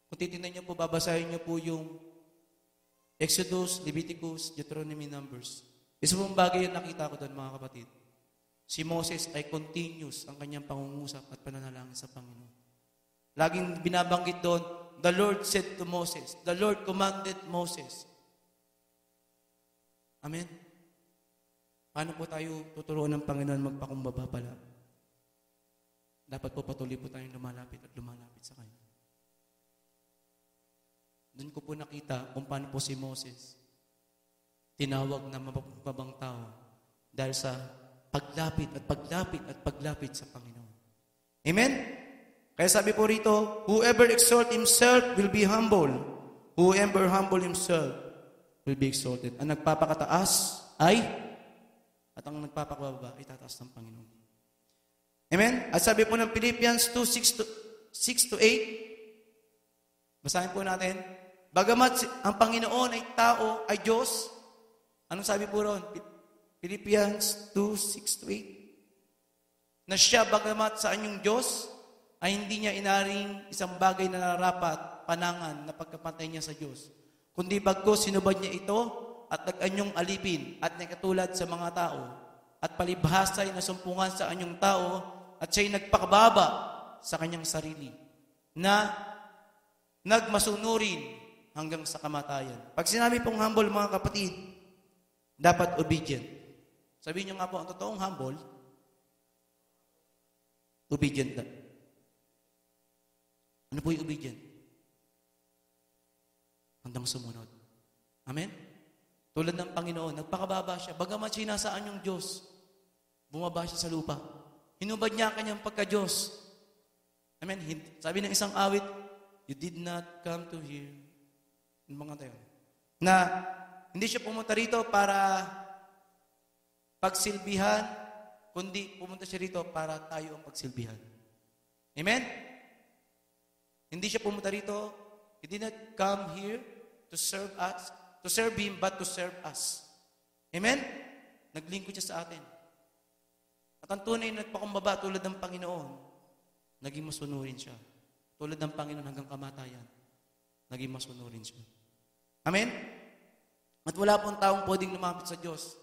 kung titignan niyo po, babasahin niyo po yung Exodus, Leviticus, Deuteronomy, Numbers. Isa pong bagay yung nakita ko doon, mga kapatid. Si Moses ay continuous ang kanyang pangungusap at pananalangin sa Panginoon. Laging binabanggit doon, the Lord said to Moses, the Lord commanded Moses. Amen? Paano po tayo tuturuan ng Panginoon magpakumbaba pala? Dapat po patuloy po tayong lumalapit at lumalapit sa Kanya. Doon ko po nakita kung paano po si Moses tinawag na mapagpabang tao dahil sa paglapit at paglapit at paglapit sa Panginoon. Amen? Kaya sabi po rito, whoever exalt himself will be humble. Whoever humble himself will be exalted. Ang nagpapakataas ay, at ang nagpapakababa ay tataas ng Panginoon. Amen? At sabi po ng Philippians 2:6-8, basahin po natin, bagamat ang Panginoon ay tao, ay Diyos, anong sabi po ron? Philippians 2:6-8. na siya bagamat sa anyong Diyos, ay hindi niya inaring isang bagay na narapat, panangan na pagkapantay niya sa Diyos. Kundi bagko sinubad niya ito at nag-anyong alipin at nakatulad sa mga tao at palibhasay na sumpungan sa anyong tao at siya'y nagpakababa sa kanyang sarili na nagmasunurin hanggang sa kamatayan. Pag sinabi pong humble, mga kapatid, dapat obedient. Sabihin niyo nga po, ang totoong humble, obedient na. Ano po yung obedient? Hanggang sumunod. Amen? Tulad ng Panginoon, nagpakababa siya. Bagamat siya nasaan yung Diyos, bumaba siya sa lupa. Hinubad niya ang kanyang pagka-Diyos. Amen? Sabi ng isang awit, you did not come to here. Yung mga tayo. Na hindi siya pumunta rito para pagsilbihan, kundi pumunta siya rito para tayo ang pagsilbihan. Amen? Hindi siya pumunta rito. He did not come here to serve us, to serve Him, but to serve us. Amen? Naglingkod siya sa atin. At ang tunay na nagpakumbaba tulad ng Panginoon, naging masunurin siya. Tulad ng Panginoon hanggang kamatayan, naging masunurin siya. Amen? At wala pong taong pwedeng lumapit sa Diyos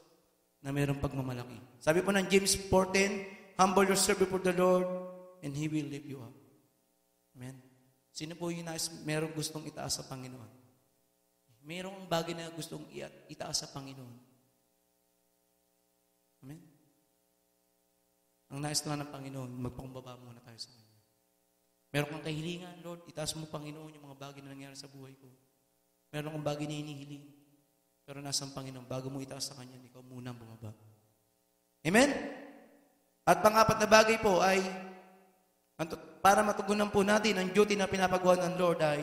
na mayroong pagmamalaki. Sabi po ng James 4:10, humble yourself before the Lord and He will lift you up. Amen? Sino po yung mayroong gustong itaas sa Panginoon? Mayroong bagay na gustong itaas sa Panginoon. Amen? Ang nais lang ng Panginoon, magpakumbaba muna tayo sa Kanya. Meron kang kahilingan, Lord, itaas mo, Panginoon, yung mga bagay na nangyari sa buhay ko. Meron kang bagay na hinihiling. Pero nasa ang Panginoon, bago mo itaas sa Kanya, ikaw muna bumaba. Amen? At pang-apat na bagay po ay, para matugunan po natin ang duty na pinapagawa ng Lord ay,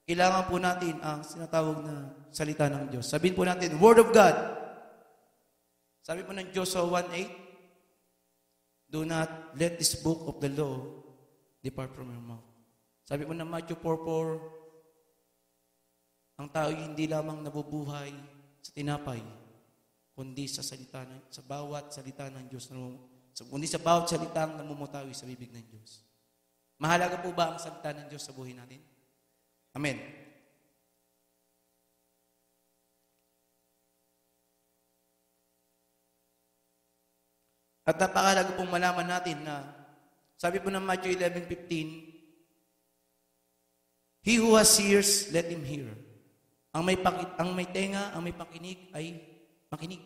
kailangan po natin ang sinatawag na salita ng Diyos. Sabihin po natin, Word of God. Sabi po ng Joshua 1:8, do not let this book of the law depart from your mouth. Sabi po ng Matthew 4:4, ang tao hindi lamang nabubuhay sa tinapay, kundi sa bawat salita ng Diyos, kundi sa bawat salitang namumutawi sa bibig ng Diyos. Mahalaga po ba ang salita ng Diyos sa buhay natin? Amen. At napakahalaga pong malaman natin na, sabi po ng Matthew 11:15, he who has ears, let him hear. Ang may tenga, ang may pakinig ay makinig.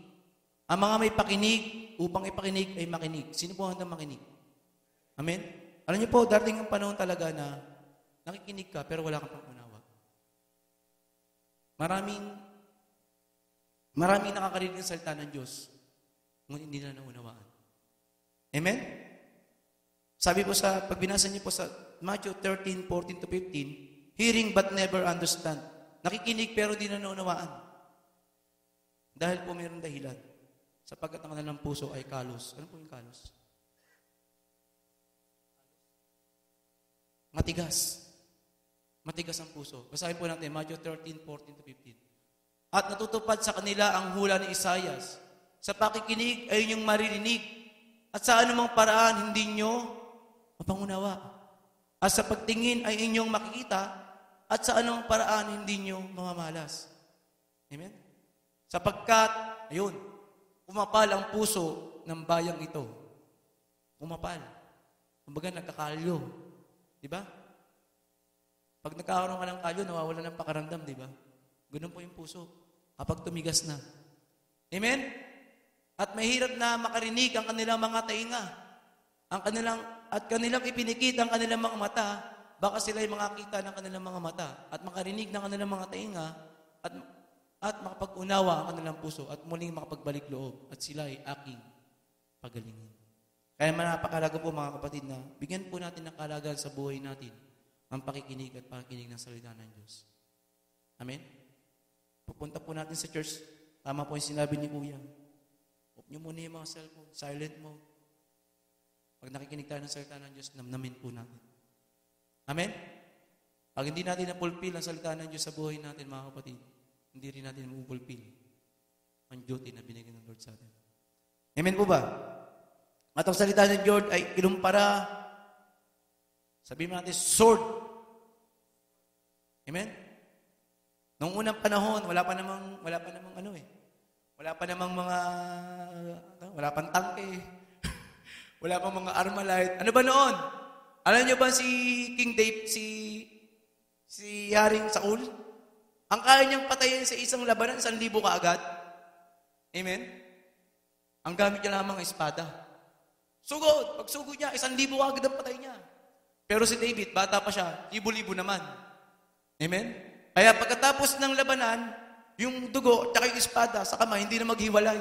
Ang mga may pakinig, upang ipakinig ay makinig. Sino po ang makinig? Amen? Alam niyo po, darating ang panahon talaga na nakikinig ka pero wala kang pangunawa. Maraming nakakarinig ng salita ng Diyos, ngunit hindi na naunawaan. Amen? Sabi po pag binasa niyo po sa Matthew 13:14-15, hearing but never understand. Nakikinig pero di na naunawaan. Dahil po mayroong dahilan. Sapagkat ang kanilang puso ay kalos. Ano po yung kalos? Matigas. Matigas ang puso. Basahin po natin, Matthew 13:14-15. At natutupad sa kanila ang hula ni Isaias. Sa pakikinig ay inyong maririnig. At sa anumang paraan hindi nyo mapangunawa. At sa pagtingin ay inyong makikita. At sa anumang paraan hindi nyo mamamalas. Amen? Sapagkat, ayun, umapal ang puso ng bayang ito. Umapal. Kumbaga nagkakalyo. Diba? Pag nagkakaroon ka ng kalyo, nawawala ng pakaramdam, diba? Ganun po yung puso. Kapag tumigas na. Amen? At mahirap na makarinig ang kanilang mga tainga. At kanilang ipinikit ang kanilang mga mata, baka sila ay makakita ng kanilang mga mata at makarinig ng kanilang mga tainga at makapag-unawa ang kanilang puso at muling makapagbalik loob at sila ay aking pagalingin. Kaya napakalaga po mga kapatid na bigyan po natin ng kalagahan sa buhay natin ang pakikinig at pakikinig ng salita ng Diyos. Amen? Pupunta po natin sa church. Tama po yung sinabi ni Kuya. Off nyo muna yung mga cellphone. Silent mode. Pag nakikinig tayo ng salita ng Diyos, namnamin po natin. Amen? Pag hindi natin na-fulfill ang salita ng Diyos sa buhay natin, mga kapatid, hindi rin natin ma-fulfill ang duty na binigyan ng Lord sa atin. Amen po ba? At ang salita ng Lord ay kinumpara, sabihin natin, sword. Amen? Noong unang panahon, wala pa namang wala pang tangke, wala pang mga armalite. Ano ba noon? Alam niyo ba si King David, si Haring Saul? Ang kaya niyang patayin sa isang labanan, 1,000 kaagad. Amen? Ang gamit niya lamang ay espada. Sugod! Pag sugod niya, 1,000 agad ang patay niya. Pero si David, bata pa siya, libo-libo naman. Amen? Kaya pagkatapos ng labanan, yung dugo at yung espada sa kamay, hindi na maghiwalay.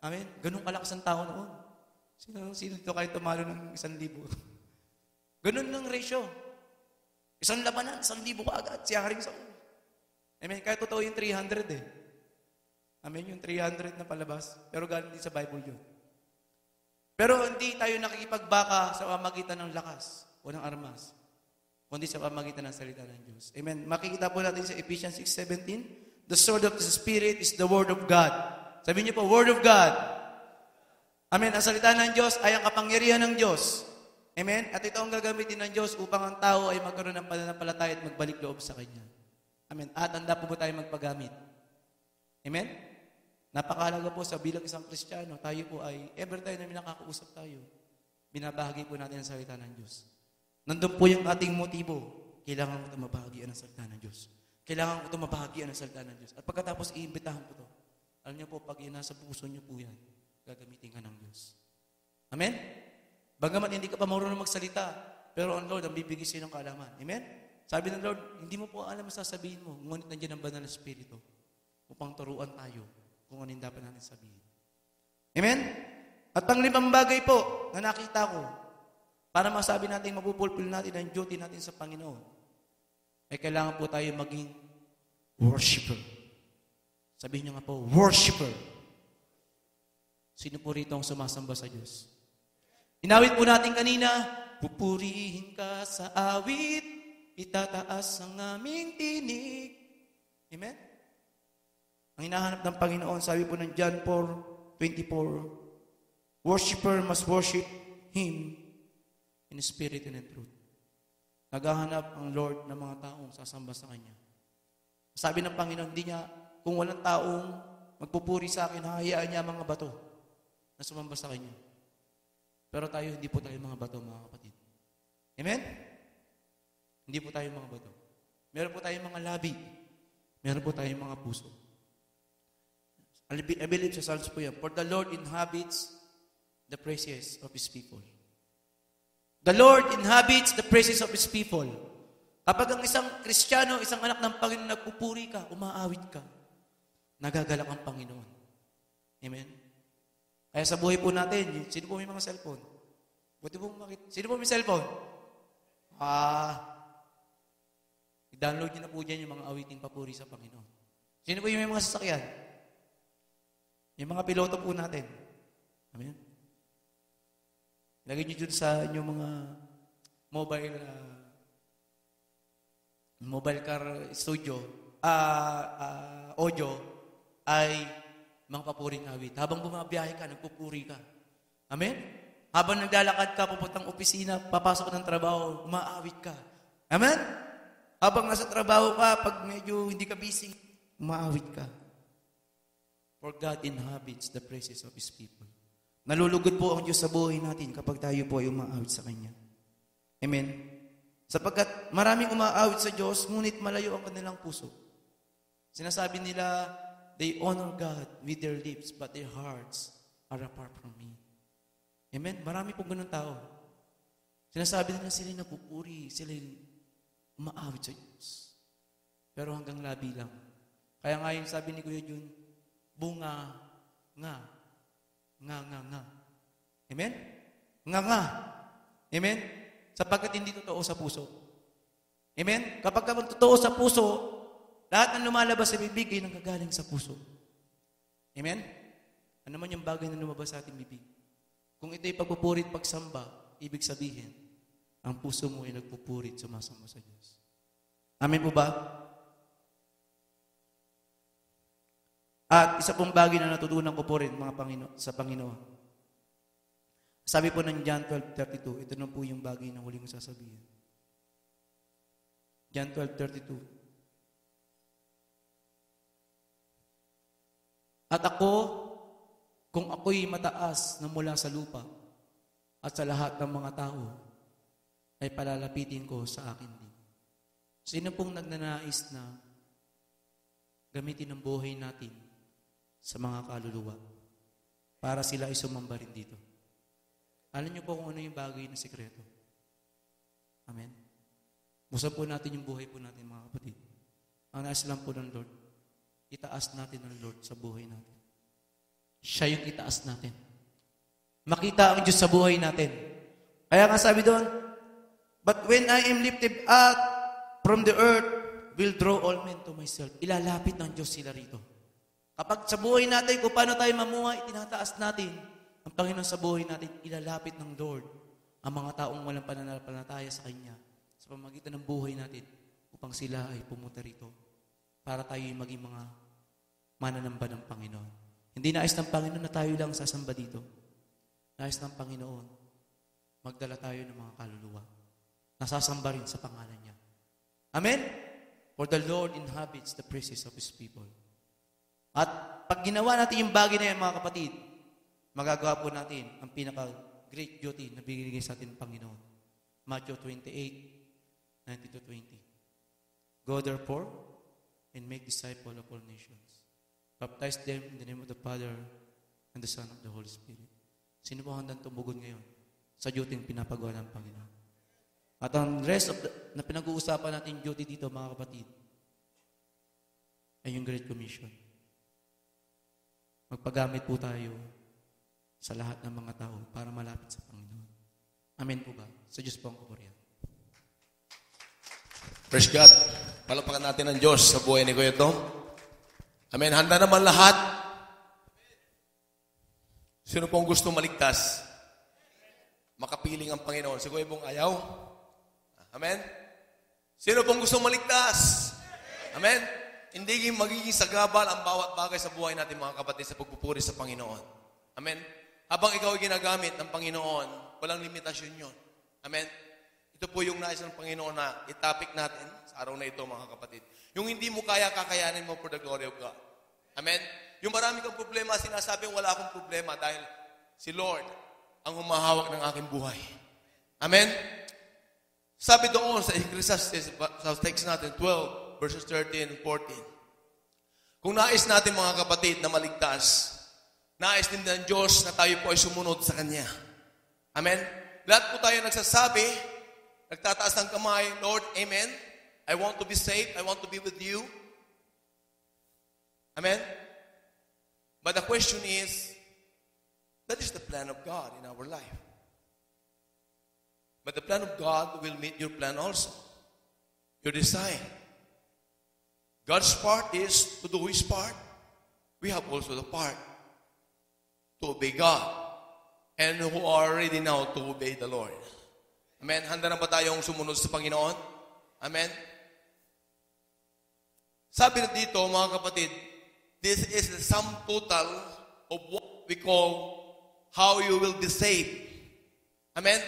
Amen? Ganun kalakas ang tao noon. Sino dito kayo tumalo ng 1,000? Ganun ng ratio. Isang labanan, 1,000 kaagad, si Haring Saul. Amen? Kaya totoo yung 300 eh. Amen? Yung 300 na palabas. Pero galing din sa Bible yun. Pero hindi tayo nakikipagbaka sa pamagitan ng lakas o ng armas, kundi sa pamagitan ng salita ng Diyos. Amen? Makikita po natin sa Ephesians 6:17, the sword of the Spirit is the Word of God. Sabihin niyo po, Word of God. Amen? Ang salita ng Diyos ay ang kapangyarihan ng Diyos. Amen? At ito ang gagamitin ng Diyos upang ang tao ay magkaroon ng pananampalataya at magbalik loob sa Kanya. Amen? At handa po tayo magpagamit. Amen? Napakahalaga po sa bilang isang Kristiyano, tayo po ay, every time na nakakausap tayo, binabahagi po natin ang salita ng Diyos. Nandun po yung ating motibo. Kailangan ko ito mabahagian ang salita ng Diyos. Kailangan ko ito mabahagian ang salita ng Diyos. At pagkatapos, iimbitahan ko ito. Alam niyo po, pag nasa puso niyo po yan, gagamitin ka ng Diyos. Amen? Bagamat hindi ka pa marunong magsalita, pero ang Lord ang bibigay sa iyo ng kaalaman. Amen? Sabi ng Lord, hindi mo po alam ang sasabihin mo, ngunit nandiyan ang banal na Espiritu upang turuan tayo kung ano yung dapat natin sabihin. Amen? At panglimang bagay po na nakita ko, para masabi natin, mapupulpil natin ang duty natin sa Panginoon, ay kailangan po tayo maging worshiper. Sabihin niyo nga po, worshiper. Sino po rito ang sumasamba sa Diyos? Inawit po natin kanina, pupurihin ka sa awit, itataas ang aming tinig. Amen? Ang hinahanap ng Panginoon, sabi po ng John 4:24, worshiper must worship Him in spirit and in truth. Naghahanap ang Lord ng mga taong sasamba sa Kanya. Sabi ng Panginoon, hindi niya, kung walang taong magpupuri sa akin, hahayaan niya mga bato na sumamba sa Kanya. Pero tayo, hindi po tayo mga bato, mga kapatid. Amen? Hindi po tayo mga bato. Meron po tayong mga labi. Meron po tayong mga puso. I believe sa Psalms po yan. For the Lord inhabits the praises of His people. The Lord inhabits the praises of His people. Kapag ang isang Kristiyano, isang anak ng Panginoon, nagpupuri ka, umaawit ka, nagagalak ang Panginoon. Amen? Kaya sa buhay po natin, sino po may mga cellphone? Buti po makita. Sino po may cellphone? I-download nyo na po dyan yung mga awiting papuri sa Panginoon. Sino po yung may mga sasakyan? Yung mga piloto po natin. Amen? Lagay nyo dyan sa inyong mga mobile car studio, audio, ay mga papuring awit. Habang bumabiyahe ka, nagpupuri ka. Amen? Habang naglalakad ka, pupuntang opisina, papasok ng trabaho, umaawit ka. Amen? Habang nasa trabaho ka, pag medyo hindi ka busy, umaawit ka. For God inhabits the praises of His people. Nalulugod po ang Diyos sa buhay natin kapag tayo po ay umaawit sa Kanya. Amen? Sapagkat maraming umaawit sa Diyos, ngunit malayo ang kanilang puso. Sinasabi nila, they honor God with their lips, but their hearts are apart from me. Amen? Marami pong ganun tao. Sinasabi nila sila napupuri, sila umaawit sa Diyos. Pero hanggang labi lang. Kaya nga yung sabi ni Kuya Jun, bunga, nga. Amen? Nga. Amen? Sapagkat hindi totoo sa puso. Amen? Kapag totoo sa puso, lahat ng lumalabas sa bibig ay nanggagaling sa puso. Amen? Ano man yung bagay na lumabas sa ating bibig? Kung ito'y pagpupurit, pagsamba, ibig sabihin, ang puso mo ay nagpupurit, sumasamba sa Diyos. Amen po ba? At isa pong bagay na natutunan ko po rin sa Panginoon. Sabi po ng John 12:32, ito na po yung bagay na huli kong sasabihin. John 12:32. At ako, kung ako'y mataas na mula sa lupa at sa lahat ng mga tao, ay palalapitin ko sa akin din. Sino pong nagnanais na gamitin ang buhay natin sa mga kaluluwa para sila ay sumamba rin dito? Alam niyo po kung ano yung bagay na sikreto. Amen? Buksan po natin yung buhay po natin, mga kapatid. Ang nais lang po ng Lord, itaas natin ng Lord sa buhay natin. Siya yung itaas natin. Makita ang Diyos sa buhay natin. Kaya nga sabi doon, but when I am lifted up from the earth, will draw all men to myself. Ilalapit ng Diyos sila rito. Kapag sa buhay natin, kung paano tayo mamuhay, itinataas natin ang Panginoon sa buhay natin, ilalapit ng Lord ang mga taong walang pananampalataya sa Kanya sa pamamagitan ng buhay natin upang sila ay pumunta rito para tayo maging mga mananamba ng Panginoon. Hindi nais ng Panginoon na tayo lang sasamba dito. Nais ng Panginoon, magdala tayo ng mga kaluluwa. Nasasamba rin sa pangalan niya. Amen? For the Lord inhabits the praises of His people. At pag ginawa natin yung bagay na yan, mga kapatid, magagawa po natin ang pinaka-great duty na binigay sa atin ng Panginoon. Matthew 28:19-20. Go therefore and make disciples of all nations. Baptize them in the name of the Father and the Son of the Holy Spirit. Sino po handang tumugon ngayon sa duty ng pinapagawa ng Panginoon? At ang rest of na pinag-uusapan natin duty dito, mga kapatid, ay yung Great Commission. Magpagamit po tayo sa lahat ng mga tao para malapit sa Panginoon. Amen po ba? Sa Diyos po ang kapurihan. Praise God. Palapakan natin ang Diyos sa buhay ni Kuya Tom. Amen. Handa naman lahat. Sino pong gusto maligtas? Makapiling ang Panginoon. Si Kuya Bong ayaw? Amen. Sino pong gusto maligtas? Amen. Hindi magiging sagabal ang bawat bagay sa buhay natin, mga kapatid, sa pagpupuri sa Panginoon. Amen. Habang ikaw ay ginagamit ng Panginoon, walang limitasyon yun. Amen. Ito po yung nais ng Panginoon na itapik natin sa araw na ito, mga kapatid. Yung hindi mo kaya, kakayanin mo for the glory of God. Amen. Yung marami kang problema, sinasabing wala akong problema dahil si Lord ang humahawak ng aking buhay. Amen. Sabi doon sa Ecclesiastes, sa text natin, 12, verses 13 and 14. Kung nais natin, mga kapatid, na maligtas, nais din ng Diyos na tayo po ay sumunod sa Kanya. Amen? Lahat po tayo nagsasabi, nagtataas ng kamay, Lord, Amen. I want to be saved. I want to be with you. Amen? But the question is, that is the plan of God in our life. But the plan of God will meet your plan also. Your design. God's part is to do His part. We have also the part to obey God, and who are ready now to obey the Lord. Amen? Handa na ba tayong sumunod sa Panginoon? Amen? Sabi na dito, mga kapatid, this is the sum total of what we call how you will be saved. Amen?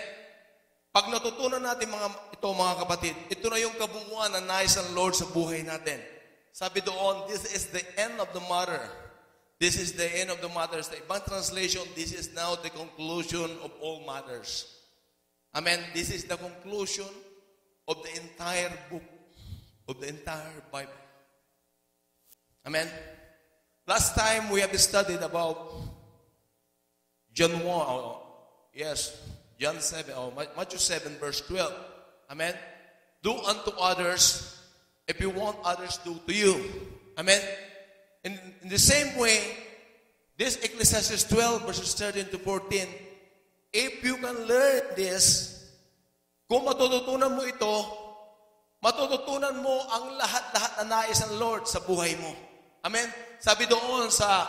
Pag natutunan natin mga kapatid, ito na yung kabunguan na nais ng Lord sa buhay natin. Sabi doon, this is the end of the matter. This is the end of the matters. The Ibang translation, this is now the conclusion of all matters. Amen. This is the conclusion of the entire book, of the entire Bible. Amen. Last time we have studied about John 1, John 7, Matthew 7, verse 12. Amen. Do unto others if you want others to do to you. Amen. In the same way, this Ecclesiastes 12, verses 13 to 14, if you can learn this, kung matututunan mo ito, matututunan mo ang lahat-lahat na nais ng Lord sa buhay mo. Amen? Sabi doon sa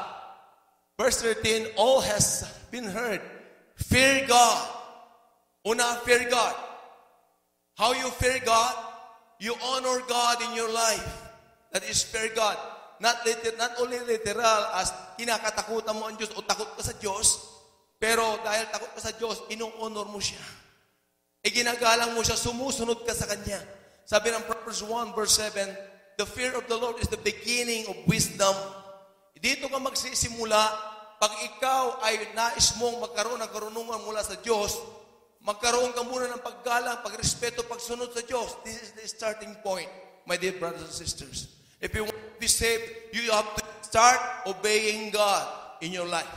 verse 13, all has been heard. Fear God. Una, fear God. How you fear God? You honor God in your life. That is fear God. Not only literal as kinakatakutan mo ang Diyos o takot ka sa Diyos, Pero dahil takot ka sa Diyos, ino-honor mo siya. Ginagalang mo siya, sumusunod ka sa Kanya. Sabi ng Proverbs 1 verse 7, the fear of the Lord is the beginning of wisdom. Dito ka magsisimula, pag ikaw ay nais mong magkaroon ng karunungan mula sa Diyos, magkaroon ka muna ng paggalang, pagrespeto, pagsunod sa Diyos. This is the starting point, my dear brothers and sisters. If you want to be saved, you have to start obeying God in your life.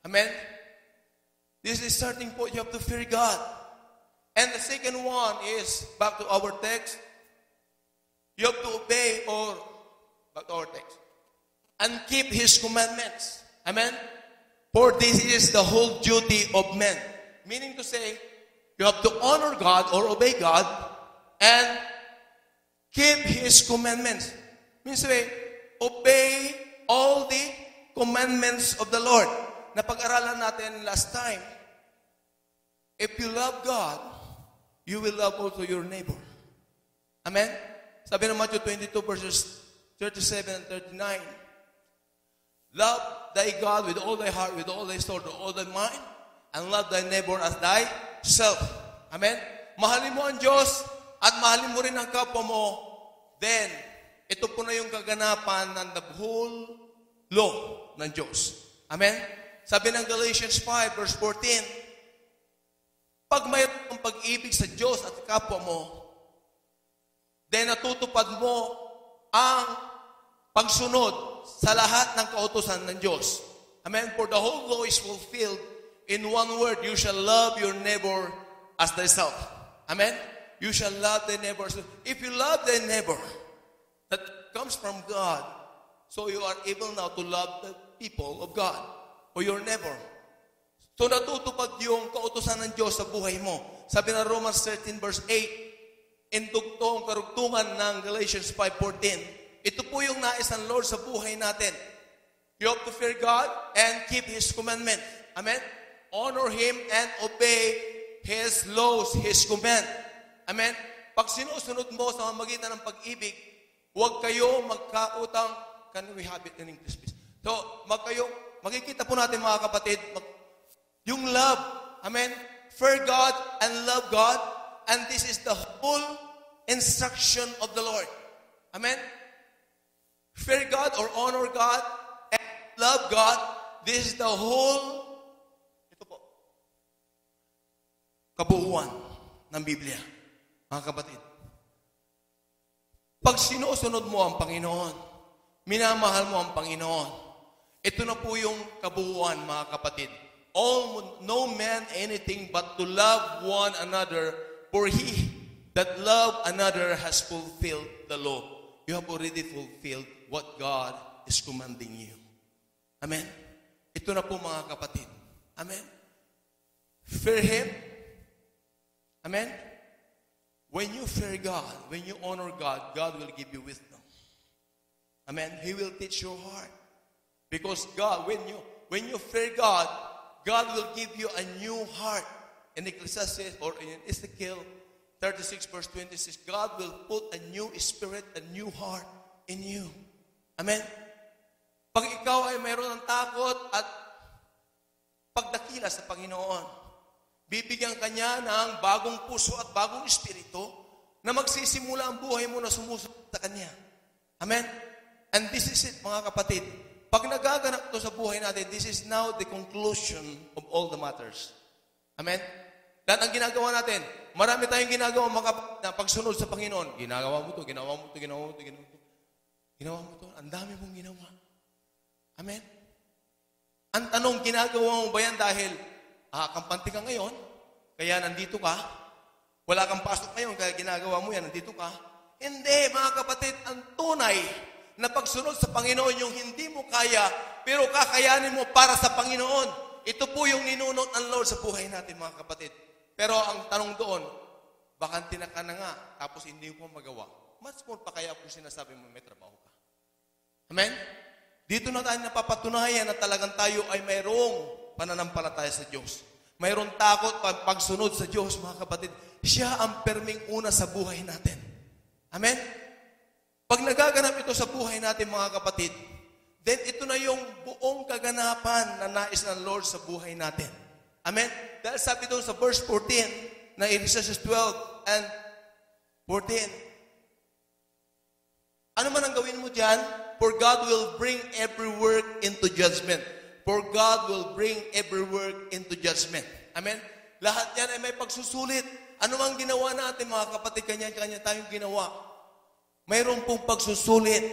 Amen? This is the starting point. You have to fear God. And the second one is, back to our text, you have to obey, or back to our text, and keep His commandments. Amen? For this is the whole duty of men. Meaning to say, you have to honor God or obey God and keep His commandments. Means to say, obey all the commandments of the Lord. Napag-aralan natin last time, if you love God, you will love also your neighbor. Amen? Sabi ng Matthew 22 verses 37 and 39, love thy God with all thy heart, with all thy soul, with all thy mind, and love thy neighbor as thyself. Amen? Mahalin mo ang Diyos at mahalin mo rin ang kapwa mo. Then, ito po na yung kaganapan ng the whole law ng Diyos. Amen? Sabi ng Galatians 5 verse 14, pag mayroon kang pag-ibig sa Diyos at kapwa mo, then natutupad mo ang pagsunod sa lahat ng kautusan ng Diyos. Amen? For the whole law is fulfilled in one word, you shall love your neighbor as thyself. Amen? You shall love thy neighbor. If you love thy neighbor, that comes from God, so you are able now to love the people of God or your neighbor. So natutupad yung kautusan ng Diyos sa buhay mo. Sabi na Romans 13 verse 8, in dugtong karugtungan ng Galatians 5:14, ito po yung nais ng Lord sa buhay natin. You have to fear God and keep His commandment. Amen? Honor Him and obey His laws, His command. Amen? Pag sinusunod mo sa magitan ng pag-ibig, huwag kayo magkautang. Can we have it in English, please? So, makikita po natin mga kapatid, yung love. Amen? Fear God and love God. And this is the whole instruction of the Lord. Amen? Fear God or honor God and love God. This is the whole, ito po, kabuuan ng Biblia. Mga kapatid. Pag sinusunod mo ang Panginoon, minamahal mo ang Panginoon, ito na po yung kabuuan, mga kapatid. No man anything but to love one another, for he that love another has fulfilled the law. You have already fulfilled what God is commanding you. Amen? Ito na po mga kapatid. Amen? Fear Him. Amen? When you fear God, when you honor God, God will give you wisdom. Amen? He will teach your heart. Because God, when you fear God, God will give you a new heart. In Ecclesiastes or in Ezekiel 36 verse 26, God will put a new spirit, a new heart in you. Amen? Pag ikaw ay mayroon ng takot at pagdakila sa Panginoon, bibigyan ka niya ng bagong puso at bagong espiritu na magsisimula ang buhay mo na sumusunod sa Kanya. Amen? And this is it, mga kapatid. Pag nagaganap ito sa buhay natin, this is now the conclusion of all the matters. Amen? Dahil ang ginagawa natin, marami tayong ginagawa na pagsunod sa Panginoon. Ginagawa mo ito, ginawa mo ito, ginawa mo ito, ginawa mo ito. Ginawa mo ito. Ang dami mong ginawa. Amen? Ang tanong, ginagawa mo ba yan dahil kampante ka ngayon, kaya nandito ka? Wala kang pasok ngayon, kaya ginagawa mo yan, nandito ka? Hindi, mga kapatid, ang tunay na pagsunod sa Panginoon, yung hindi mo kaya, pero kakayanin mo para sa Panginoon. Ito po yung ninunot ng Lord sa buhay natin, mga kapatid. Pero ang tanong doon, bakante na ka na nga, tapos hindi mo magawa. Mas more pa kaya kung sinasabi mo may trabaho ka. Amen? Dito na tayo napapatunayan na talagang tayo ay mayroong pananampalataya sa Diyos. Mayroong takot pagsunod sa Diyos, mga kapatid. Siya ang perming una sa buhay natin. Amen? Pag nagaganap ito sa buhay natin, mga kapatid, then ito na yung buong kaganapan na nais ng Lord sa buhay natin. Amen? Dahil sabi doon sa verse 14, na Ecclesiastes 12 and 14, ano man ang gawin mo dyan, for God will bring every work into judgment. For God will bring every work into judgment. Amen? Lahat yan ay may pagsusulit. Ano mang ginawa natin, mga kapatid, kanya-kanya tayong ginawa. Mayroon pong pagsusulit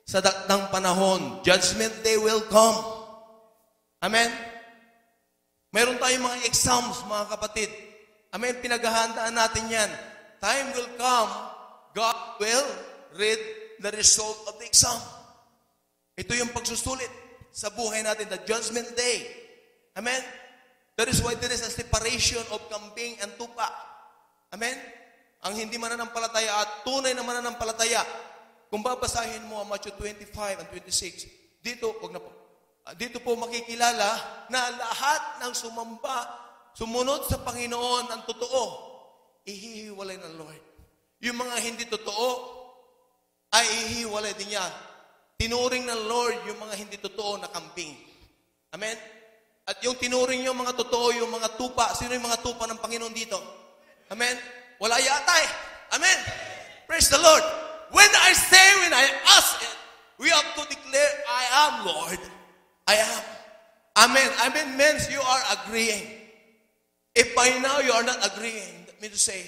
sa dakdang panahon. Judgment day will come. Amen? Mayroon tayong mga exams, mga kapatid. Amen? Pinaghahandaan natin yan. Time will come, God will read the result of the exam. Ito yung pagsusulit sa buhay natin, the judgment day. Amen? That is why there is a separation of kambing and tupa. Amen? Ang hindi mananampalataya at tunay na mananampalataya. Kung babasahin mo ang Matthew 25 and 26, dito po makikilala na lahat ng sumunod sa Panginoon ang totoo, ihihiwalay ng Lord. Yung mga hindi totoo, ay ihihiwalay din niya. Tinuring ng Lord yung mga hindi totoo na kambing. Amen? At yung tinuring yung mga totoo, yung mga tupa. Sino yung mga tupa ng Panginoon dito? Amen? Wala yata eh. Amen? Praise the Lord. When I ask it, we have to declare, I am Lord. I am. Amen. Amen means you are agreeing. If by now you are not agreeing, that means to say,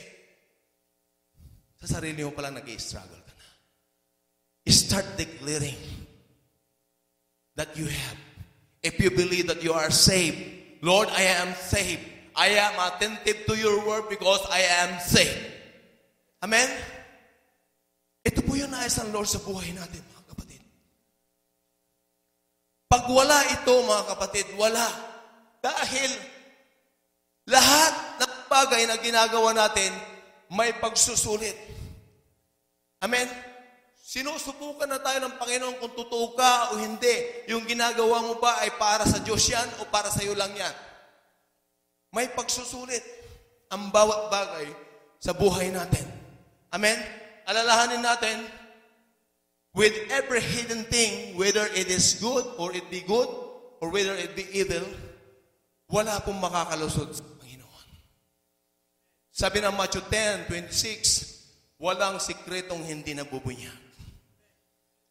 sa sarili mo palang nag-i-struggle ka na. Start declaring that you have. If you believe that you are saved, Lord, I am saved. I am attentive to your word because I am saved. Amen? Ito po yung nais ng Lord sa buhay natin, mga kapatid. Pag wala ito, mga kapatid, wala. Dahil lahat ng bagay na ginagawa natin, may pagsusulit. Amen? Sinusubukan na tayo ng Panginoon kung totoo ka o hindi. Yung ginagawa mo ba ay para sa Diyos yan o para sa iyo lang yan? May pagsusulit ang bawat bagay sa buhay natin. Amen? Alalahanin natin, with every hidden thing, whether it is good or it be good, or whether it be evil, wala pong makakalusot sa Panginoon. Sabi ng Matthew 10:26, walang sikretong hindi nabubunyag.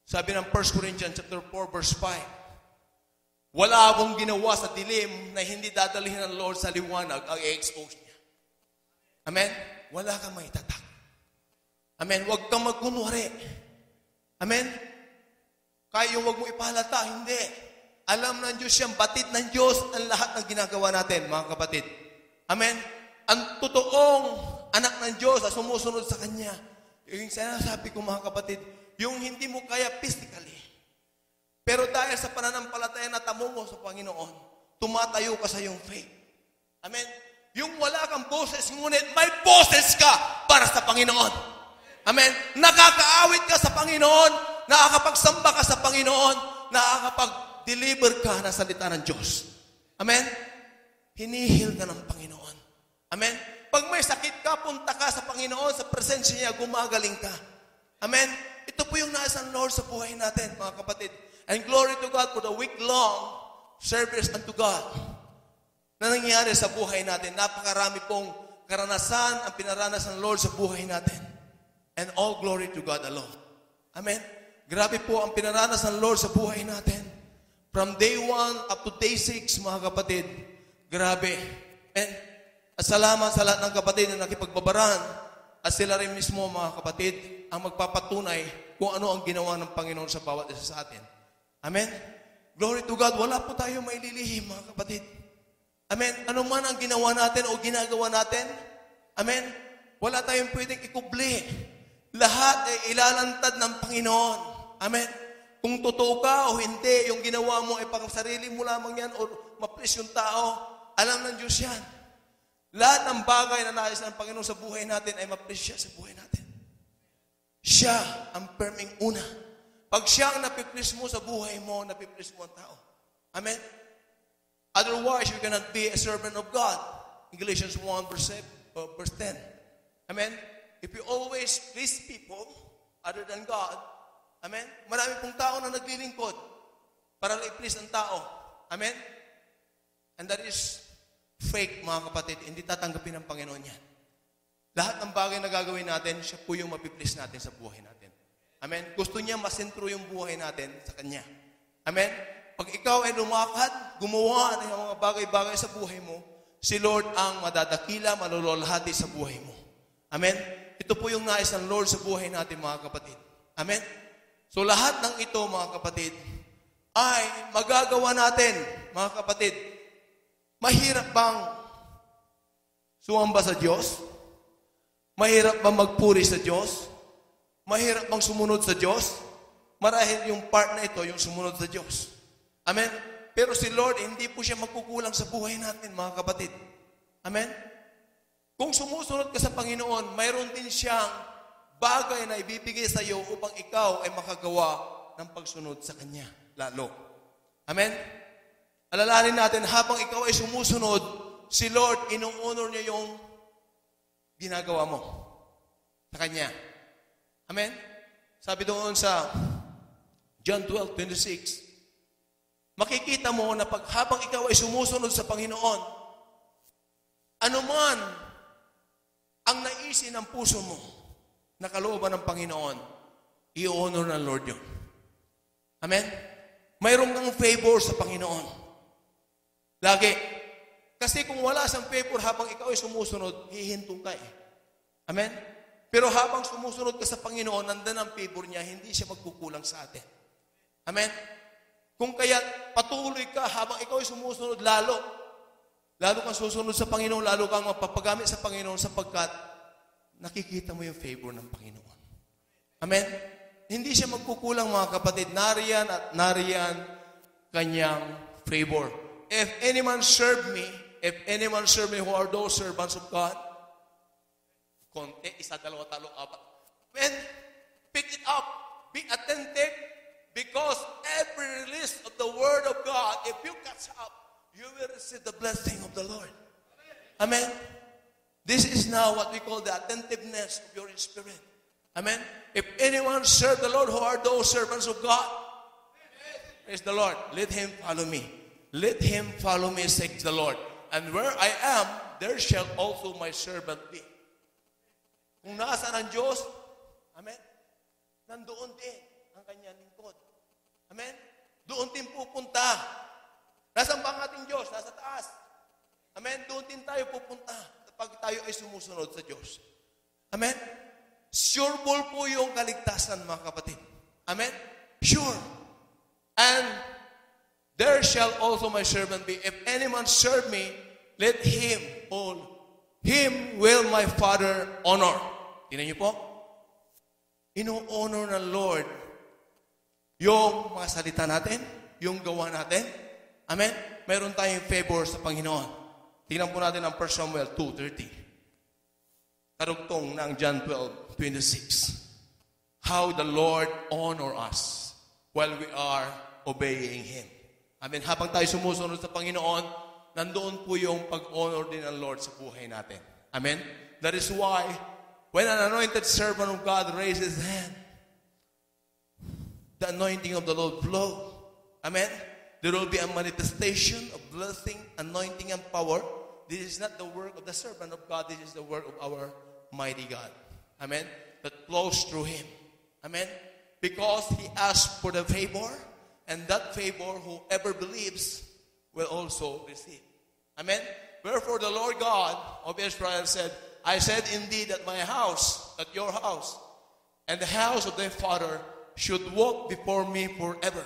Sabi ng 1 Corinthians chapter 4, verse 5, wala akong ginawa sa dilim na hindi dadalhin ng Lord sa liwanag ang i-expose niya. Amen? Wala kang maitatak. Amen? Huwag kang magkunwari. Amen? Kaya yung huwag mo ipalata, hindi. Alam ng Diyos yan, batid ng Diyos ang lahat ng ginagawa natin, mga kapatid. Amen? Ang totoong anak ng Diyos na sumusunod sa Kanya. Yung sinasabi ko, mga kapatid, yung hindi mo kaya physically, pero dahil sa pananampalataya na tamo mo sa Panginoon, tumatayo ka sa iyong faith. Amen? Yung wala kang boses, ngunit may boses ka para sa Panginoon. Amen? Nakakaawit ka sa Panginoon, nakakapagsamba ka sa Panginoon, nakakapag-deliver ka ng salita ng Diyos. Amen? Hinihil ka ng Panginoon. Amen? Pag may sakit ka, punta ka sa Panginoon, sa presensya niya, gumagaling ka. Amen? Ito po yung nais ng Lord sa buhay natin, mga kapatid. And glory to God for the week-long service unto God na nangyari sa buhay natin. Napakarami pong karanasan ang pinaranas ng Lord sa buhay natin. And all glory to God alone. Amen? Grabe po ang pinaranas ng Lord sa buhay natin. From day 1 up to day 6, mga kapatid. Grabe. And at salamat sa lahat ng kapatid na nakipagbabaran. At sila rin mismo, mga kapatid, ang magpapatunay kung ano ang ginawa ng Panginoon sa bawat isa sa atin. Amen? Glory to God. Wala po tayo maililihim, mga kapatid. Amen? Ano man ang ginawa natin o ginagawa natin. Amen? Wala tayong pwedeng ikubli. Lahat ay ilalantad ng Panginoon. Amen? Kung totoo ka o hindi, yung ginawa mo ay pang sarili mo lamang yan o maplis yung tao, alam ng Diyos yan. Lahat ng bagay na nais ng Panginoon sa buhay natin ay maplis siya sa buhay natin. Siya ang perming una. Pag siya ang napiplis mo sa buhay mo, napiplis mo ang tao. Amen? Otherwise, you cannot be a servant of God. Galatians 1 verse 10. Amen? If you always please people other than God, amen? Marami pong tao na naglilingkod para i-please ang tao. Amen? And that is fake, mga kapatid, hindi tatanggapin ng Panginoon yan. Lahat ng bagay na gagawin natin, siya po yung mapiplease natin sa buhay natin. Amen? Gusto niya masentro yung buhay natin sa Kanya. Amen? Pag ikaw ay lumakad, gumawa ng mga bagay-bagay sa buhay mo, si Lord ang madadakila, malululhati sa buhay mo. Amen? Ito po yung nais ng Lord sa buhay natin, mga kapatid. Amen? So lahat ng ito, mga kapatid, ay magagawa natin, mga kapatid. Mahirap bang sumamba sa Diyos? Mahirap bang magpuri sa Diyos? Mahirap bang sumunod sa Diyos? Marahil yung part na ito, yung sumunod sa Diyos. Amen? Pero si Lord, hindi po siya magkukulang sa buhay natin, mga kapatid. Amen? Kung sumusunod ka sa Panginoon, mayroon din siyang bagay na ibibigay sa iyo upang ikaw ay makagawa ng pagsunod sa Kanya lalo. Amen? Alalahanin natin, habang ikaw ay sumusunod, si Lord, inu-honor niya yung ginagawa mo sa Kanya. Amen? Sabi doon sa John 12:26, makikita mo na habang ikaw ay sumusunod sa Panginoon, anuman ang naisin ng puso mo na kalooban ng Panginoon, i-honor ng Lord yun. Amen? Mayroon kang favor sa Panginoon. Lagi. Kasi kung wala siyang favor habang ikaw ay sumusunod, hihintong ka eh. Amen? Pero habang sumusunod ka sa Panginoon, nandan ang favor niya, hindi siya magkukulang sa atin. Amen? Kung kaya patuloy ka habang ikaw ay sumusunod, lalo kang susunod sa Panginoon, lalo kang mapapagamit sa Panginoon sapagkat nakikita mo yung favor ng Panginoon. Amen? Hindi siya magkukulang, mga kapatid. Nariyan at nariyan kanyang favor. If any man serve me who are those servants of God, konti, isa, dalawa, talo, apat. When, pick it up. Be attentive because every release of the Word of God, if you catch up, you will receive the blessing of the Lord. Amen? This is now what we call the attentiveness of your spirit. Amen? If anyone serve the Lord, who are those servants of God? Praise the Lord. Let him follow me. Let him follow me, says the Lord. And where I am, there shall also my servant be. Kung nasaan ang Diyos, amen, nandoon din ang kanyang lingkod. Amen? Doon din pupunta. Nasaan ba ang ating Diyos? Nasa taas. Amen? Doon din tayo pupunta kapag tayo ay sumusunod sa Diyos. Amen? Sure po yung kaligtasan, mga kapatid. Amen? Sure. And there shall also my servant be. If any man serve me, let him will my Father honor. Tingnan niyo po. Ino-honor ng Lord yung mga salita natin, yung gawa natin. Amen? Mayroon tayong favor sa Panginoon. Tingnan po natin ang 1 Samuel 2:30. Karugtong ng John 12:26. How the Lord honor us while we are obeying Him. Amen. Habang tayo sumusunod sa Panginoon, nandoon po yung pag-honor din ng Lord sa buhay natin. Amen. That is why, when an anointed servant of God raises his hand, the anointing of the Lord flow. Amen. There will be a manifestation of blessing, anointing, and power. This is not the work of the servant of God. This is the work of our mighty God. Amen. That flows through him. Amen. Because he asked for the favor, and that favor, whoever believes, will also receive. Amen. Wherefore the Lord God of Israel said, I said indeed that my house, that your house, and the house of thy father should walk before me forever.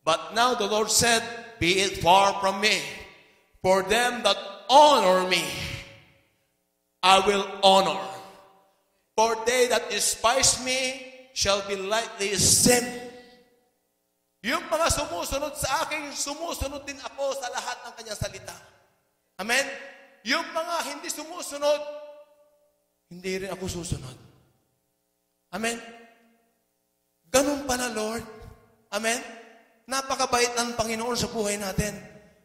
But now the Lord said, be it far from me. For them that honor me, I will honor. For they that despise me shall be lightly esteemed. Yung mga sumusunod sa akin, sumusunod din ako sa lahat ng kanyang salita. Amen? Yung mga hindi sumusunod, hindi rin ako susunod. Amen? Ganun pala, Lord. Amen? Napakabait ng Panginoon sa buhay natin.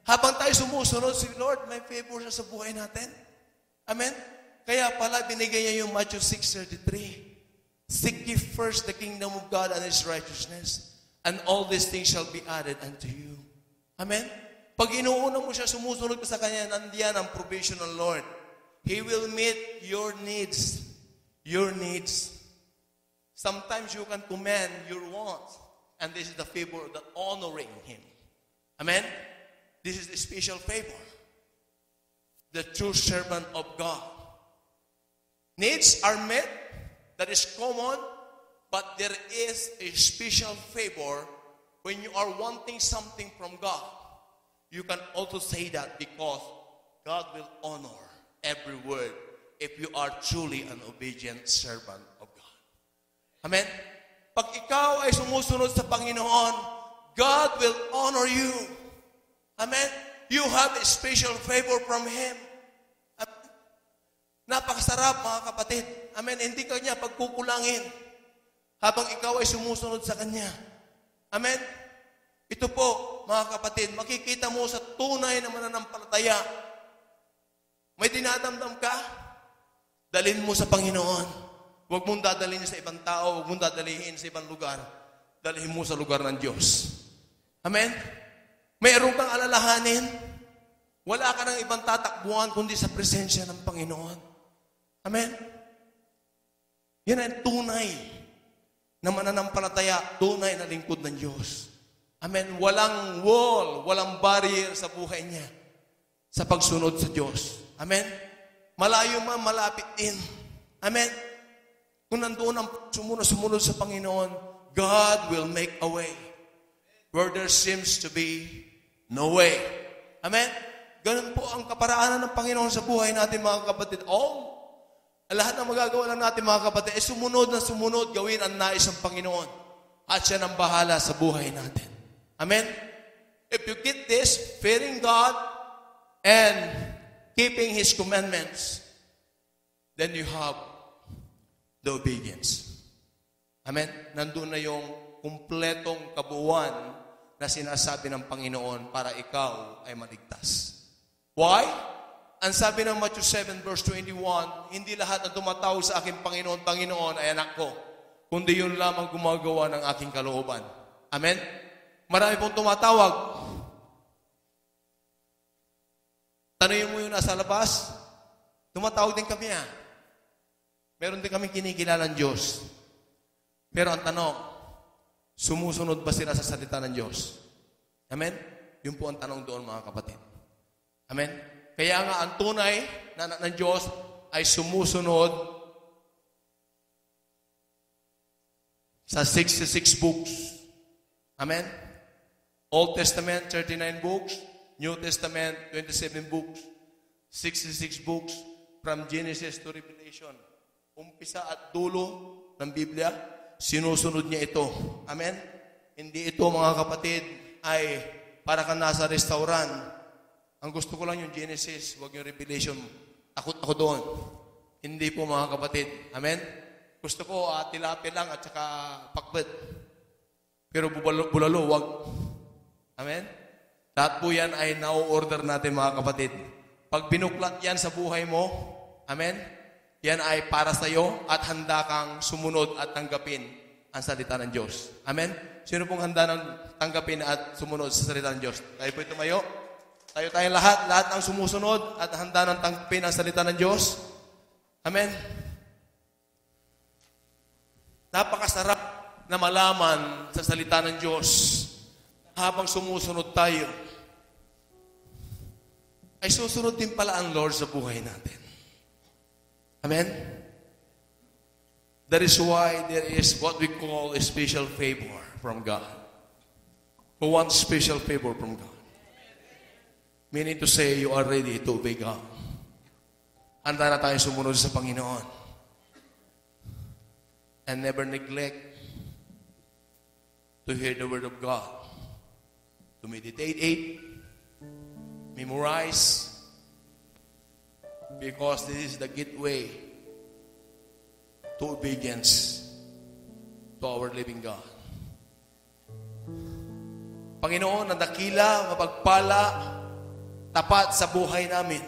Habang tayo sumusunod, si Lord, may favor siya sa buhay natin. Amen? Kaya pala, binigay niya yung Matthew 6:33. Seek ye first the kingdom of God and His righteousness, and all these things shall be added unto you. Amen? Pag inuuna mo siya, sumusunod ka sa Kanya, nandiyan ang provision ng Lord. He will meet your needs. Your needs. Sometimes you can command your wants. And this is the favor that honoring Him. Amen? This is the special favor. The true servant of God. Needs are met. That is common. But there is a special favor when you are wanting something from God. You can also say that because God will honor every word if you are truly an obedient servant of God. Amen? Pag ikaw ay sumusunod sa Panginoon, God will honor you. Amen? You have a special favor from Him. Amen? Napakasarap, mga kapatid. Amen? Hindi ka niya pagkukulangin habang ikaw ay sumusunod sa Kanya. Amen? Ito po, mga kapatid, makikita mo sa tunay na mananampalataya. May dinadamdam ka? Dalhin mo sa Panginoon. Huwag mong dadalhin sa ibang tao, huwag mong dadalhin sa ibang lugar. Dalhin mo sa lugar ng Diyos. Amen? Mayroon kang alalahanin. Wala ka ng ibang tatakbuhan kundi sa presensya ng Panginoon. Amen? Yan ang tunay na mananampalataya, tunay na lingkod ng Diyos. Amen. Walang wall, walang barrier sa buhay niya sa pagsunod sa Diyos. Amen. Malayo man, malapit din. Amen. Kung nandoon ang sumunod sa Panginoon, God will make a way where there seems to be no way. Amen. Ganun po ang kaparaanan ng Panginoon sa buhay natin, mga kapatid. Lahat ng magagawa lang natin, mga kapatid, ay sumunod na sumunod, gawin ang nais ng Panginoon. At siya nang bahala sa buhay natin. Amen? If you get this, fearing God and keeping His commandments, then you have the obedience. Amen? Nandun na yung kumpletong kabuuan na sinasabi ng Panginoon para ikaw ay maligtas. Why? Ang sabi ng Matthew 7 verse 21, hindi lahat na tumatawag sa aking Panginoon, Panginoon ay anak ko, kundi yun lamang gumagawa ng aking kalooban. Amen? Marami pong tumatawag. Tanungin mo yung nasa labas, tumatawag din kami . Meron din kami kinikilalang Diyos. Pero ang tanong, sumusunod ba sila sa salita ng Diyos? Amen? Yun po ang tanong doon, mga kapatid. Amen? Kaya nga ang tunay na anak ng Diyos ay sumusunod sa 66 books. Amen? Old Testament, 39 books. New Testament, 27 books. 66 books from Genesis to Revelation. Umpisa at dulo ng Biblia, sinusunod niya ito. Amen? Hindi ito, mga kapatid, ay para ka nasa restaurant. Ang gusto ko lang yung Genesis, wag yung Revelation. Takot ako doon. Hindi po, mga kapatid. Amen? Gusto ko tilapia lang at saka pakbet. Pero bulalo, wag. Amen? Lahat po yan ay na-order natin, mga kapatid. Pag binuklat yan sa buhay mo, amen? Yan ay para sa iyo at handa kang sumunod at tanggapin ang salita ng Diyos. Amen? Sino pong handa ng tanggapin at sumunod sa salita ng Diyos? Tayo po tumayo. Tayong lahat ang sumusunod at handa ng tanggapin ang salita ng Diyos. Amen? Napakasarap na malaman sa salita ng Diyos habang sumusunod tayo. Ay susunod din pala ang Lord sa buhay natin. Amen? That is why there is what we call a special favor from God. Who wants special favor from God? Meaning to say, you are ready to obey God. Handa na tayo sumunod sa Panginoon. And never neglect to hear the Word of God. To meditate it, memorize, because this is the gateway to obedience to our living God. Panginoon, ang dakila, mapagpala, tapat sa buhay namin.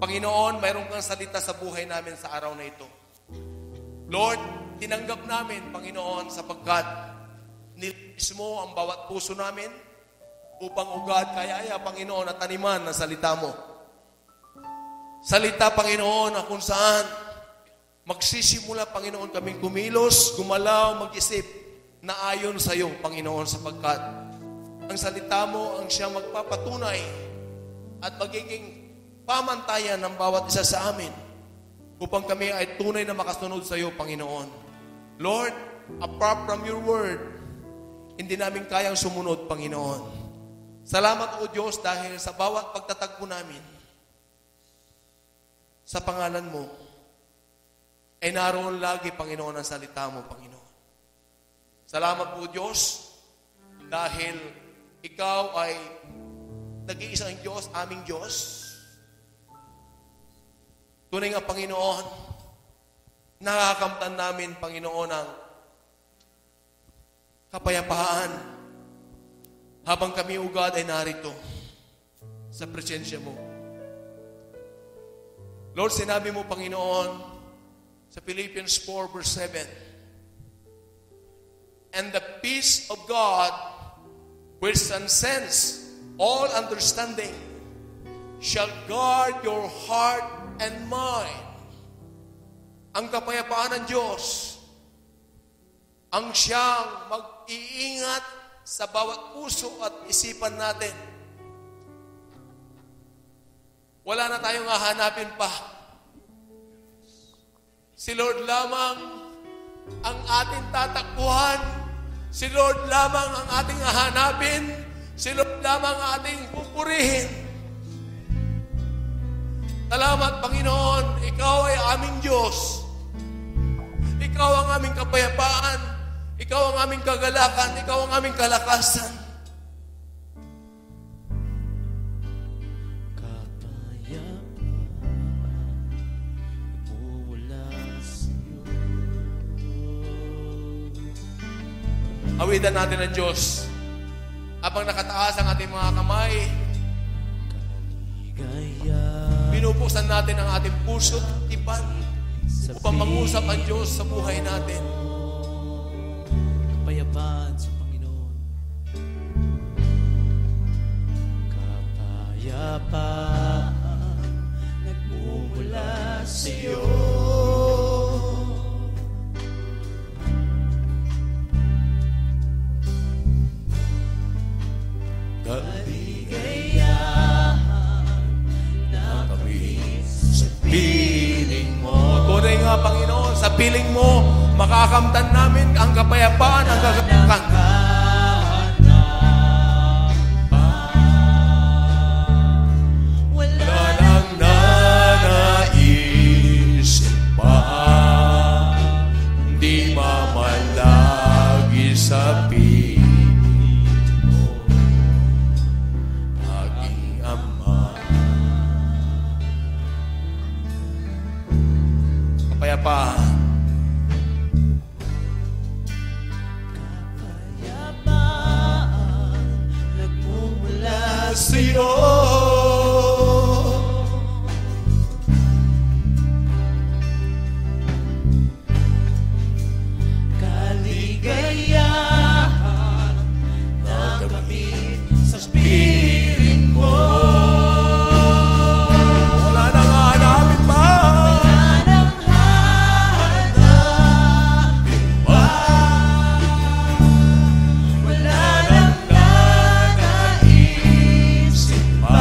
Panginoon, mayroon kang salita sa buhay namin sa araw na ito. Lord, tinanggap namin, Panginoon, sapagkat nilis mo ang bawat puso namin upang ugad kayaya, Panginoon, at taniman ng salita mo. Salita, Panginoon, na kung saan magsisimula, Panginoon, kaming kumilos, gumalaw, mag-isip na ayon sa iyo, Panginoon, sapagkat ang salita mo ang siyang magpapatunay at magiging pamantayan ng bawat isa sa amin upang kami ay tunay na makasunod sa iyo, Panginoon. Lord, apart from your word, hindi namin kayang sumunod, Panginoon. Salamat, O Diyos, dahil sa bawat pagtatagpo namin sa pangalan mo, ay naroon lagi, Panginoon, ang salita mo, Panginoon. Salamat po, Diyos, dahil ikaw ay nag-iisang Diyos, aming Diyos. Tunay nga, Panginoon, nakakamtan namin, Panginoon, ang kapayapaan habang kami ugad ay narito sa presensya mo. Lord, sinabi mo, Panginoon, sa Philippians 4 verse 7, and the peace of God, which transcends all understanding, shall guard your heart and mind. Ang kapayapaan ng Diyos ang siyang mag-iingat sa bawat puso at isipan natin. Wala na tayong hahanapin pa. Si Lord lamang ang ating tatakbuhan. Si Lord lamang ang ating hahanapin. Si Lord lamang ang ating pupurihin. Salamat, Panginoon. Ikaw ay aming Diyos. Ikaw ang aming kapayapaan. Ikaw ang aming kagalakan. Ikaw ang aming kalakasan. Awitan natin ang Diyos. Habang nakataas ang ating mga kamay, binubuksan natin ang ating puso at tipan upang mangusap ang Diyos sa buhay natin. Kapayapaan sa Panginoon. Kapayapaan nagmumula sa iyo. Kaligayahan na kami sa piling mo. Tunay nga, Panginoon, sa piling mo, makakamtan namin ang kapayapaan, ang kagalakan. Wala nang nanaisip pa, di mamalagi sa piling mo, aking Ama. Kapayapaan. Sa'yo. Kaligayahan na kami sa piling mo. Wala nang hanapin pa. Wala nang hahanapin pa. Wala nang nanaisip pa.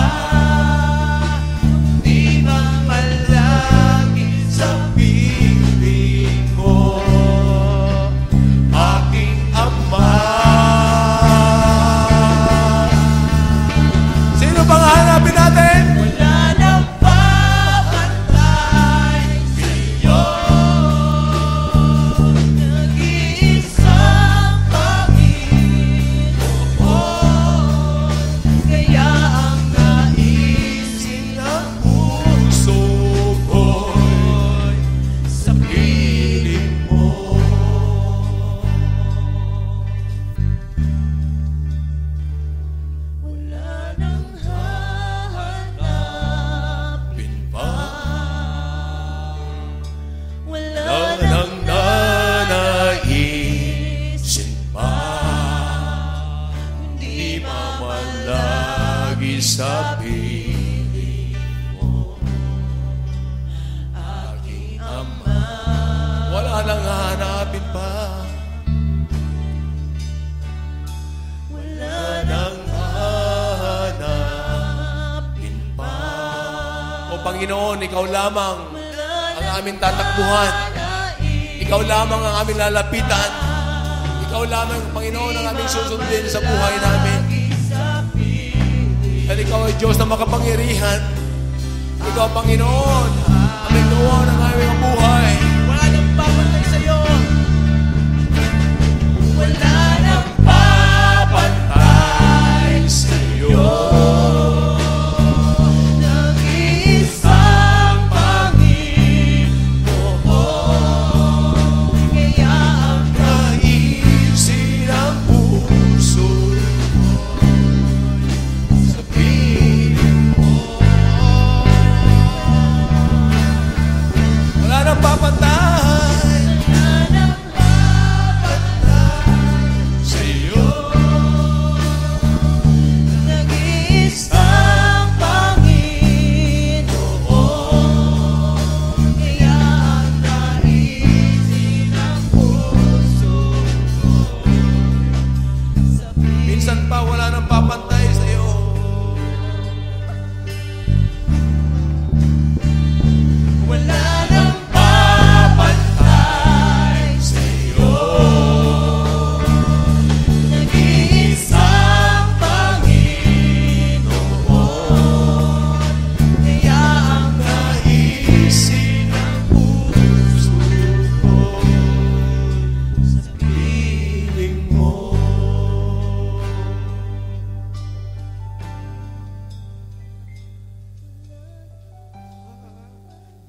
Panginoon, Ikaw lamang ang aming tatakbuhan. Ikaw lamang ang aming lalapitan. Ikaw lamang, Panginoon, ang aming susundin sa buhay namin. Dahil Ikaw ay Diyos na makapangyarihan. Ikaw, Panginoon, ang may gawa ng aming buhay. Wala nang papantay sa'yo. Wala nang papantay sa'yo. Nag-iisang Panginoon. Kaya ang Naisin ang puso mo sa piling mo. Wala nang papantay sa'yo. nag-iisang Panginoon. Kaya ang naisin ang puso ko sa Minsan pa wala nang papantay sa'yo. wala nang papantay Sa'yo. nag-iisang Panginoon. Kaya ang Naisin ang puso ko sa piling mo.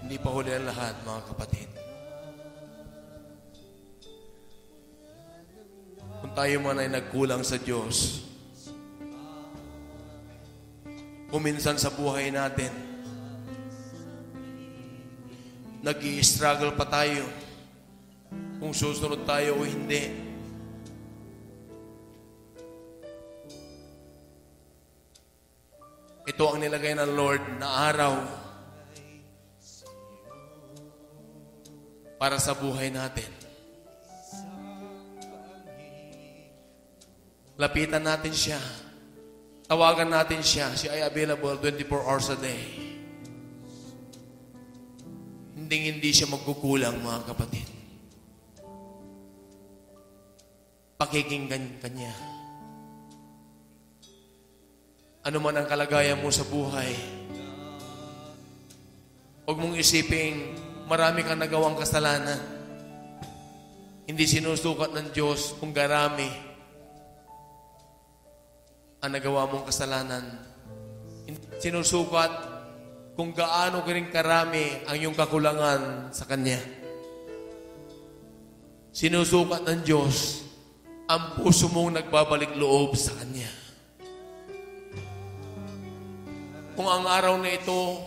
Hindi pa huli ang lahat, mga kapatid. Kung tayo man ay nagkulang sa Diyos, kung minsan sa buhay natin, nag-i-struggle pa tayo kung susunod tayo o hindi. Ito ang nilagay ng Lord na araw para sa buhay natin. Lapitan natin siya. Tawagan natin siya. Siya ay available 24 hours a day. Hindi siya magkukulang, mga kapatid. Pakikinggan ka niya. Ano man ang kalagayan mo sa buhay, huwag mong isiping marami kang nagawang kasalanan. Hindi sinusukat ng Diyos kung garami ang nagawa mong kasalanan. Hindi sinusukat kung gaano ka rin karami ang iyong kakulangan sa Kanya. Sinusukat ng Diyos ang puso mong nagbabalik loob sa Kanya. Kung ang araw na ito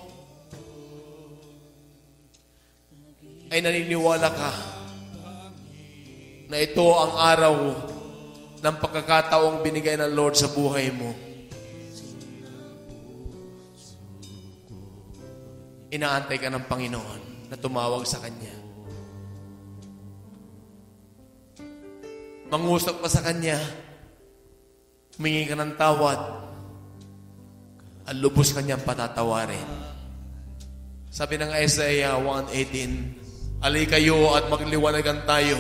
ay naniniwala ka na ito ang araw ng pagkakataong binigay ng Lord sa buhay mo, inaantay ka ng Panginoon na tumawag sa Kanya. Mangusap ka sa Kanya, humingi ka ng tawad, at lubos Kanyang patatawarin. Sabi ng Isaiah 1:18, alay kayo at magliwanagan tayo.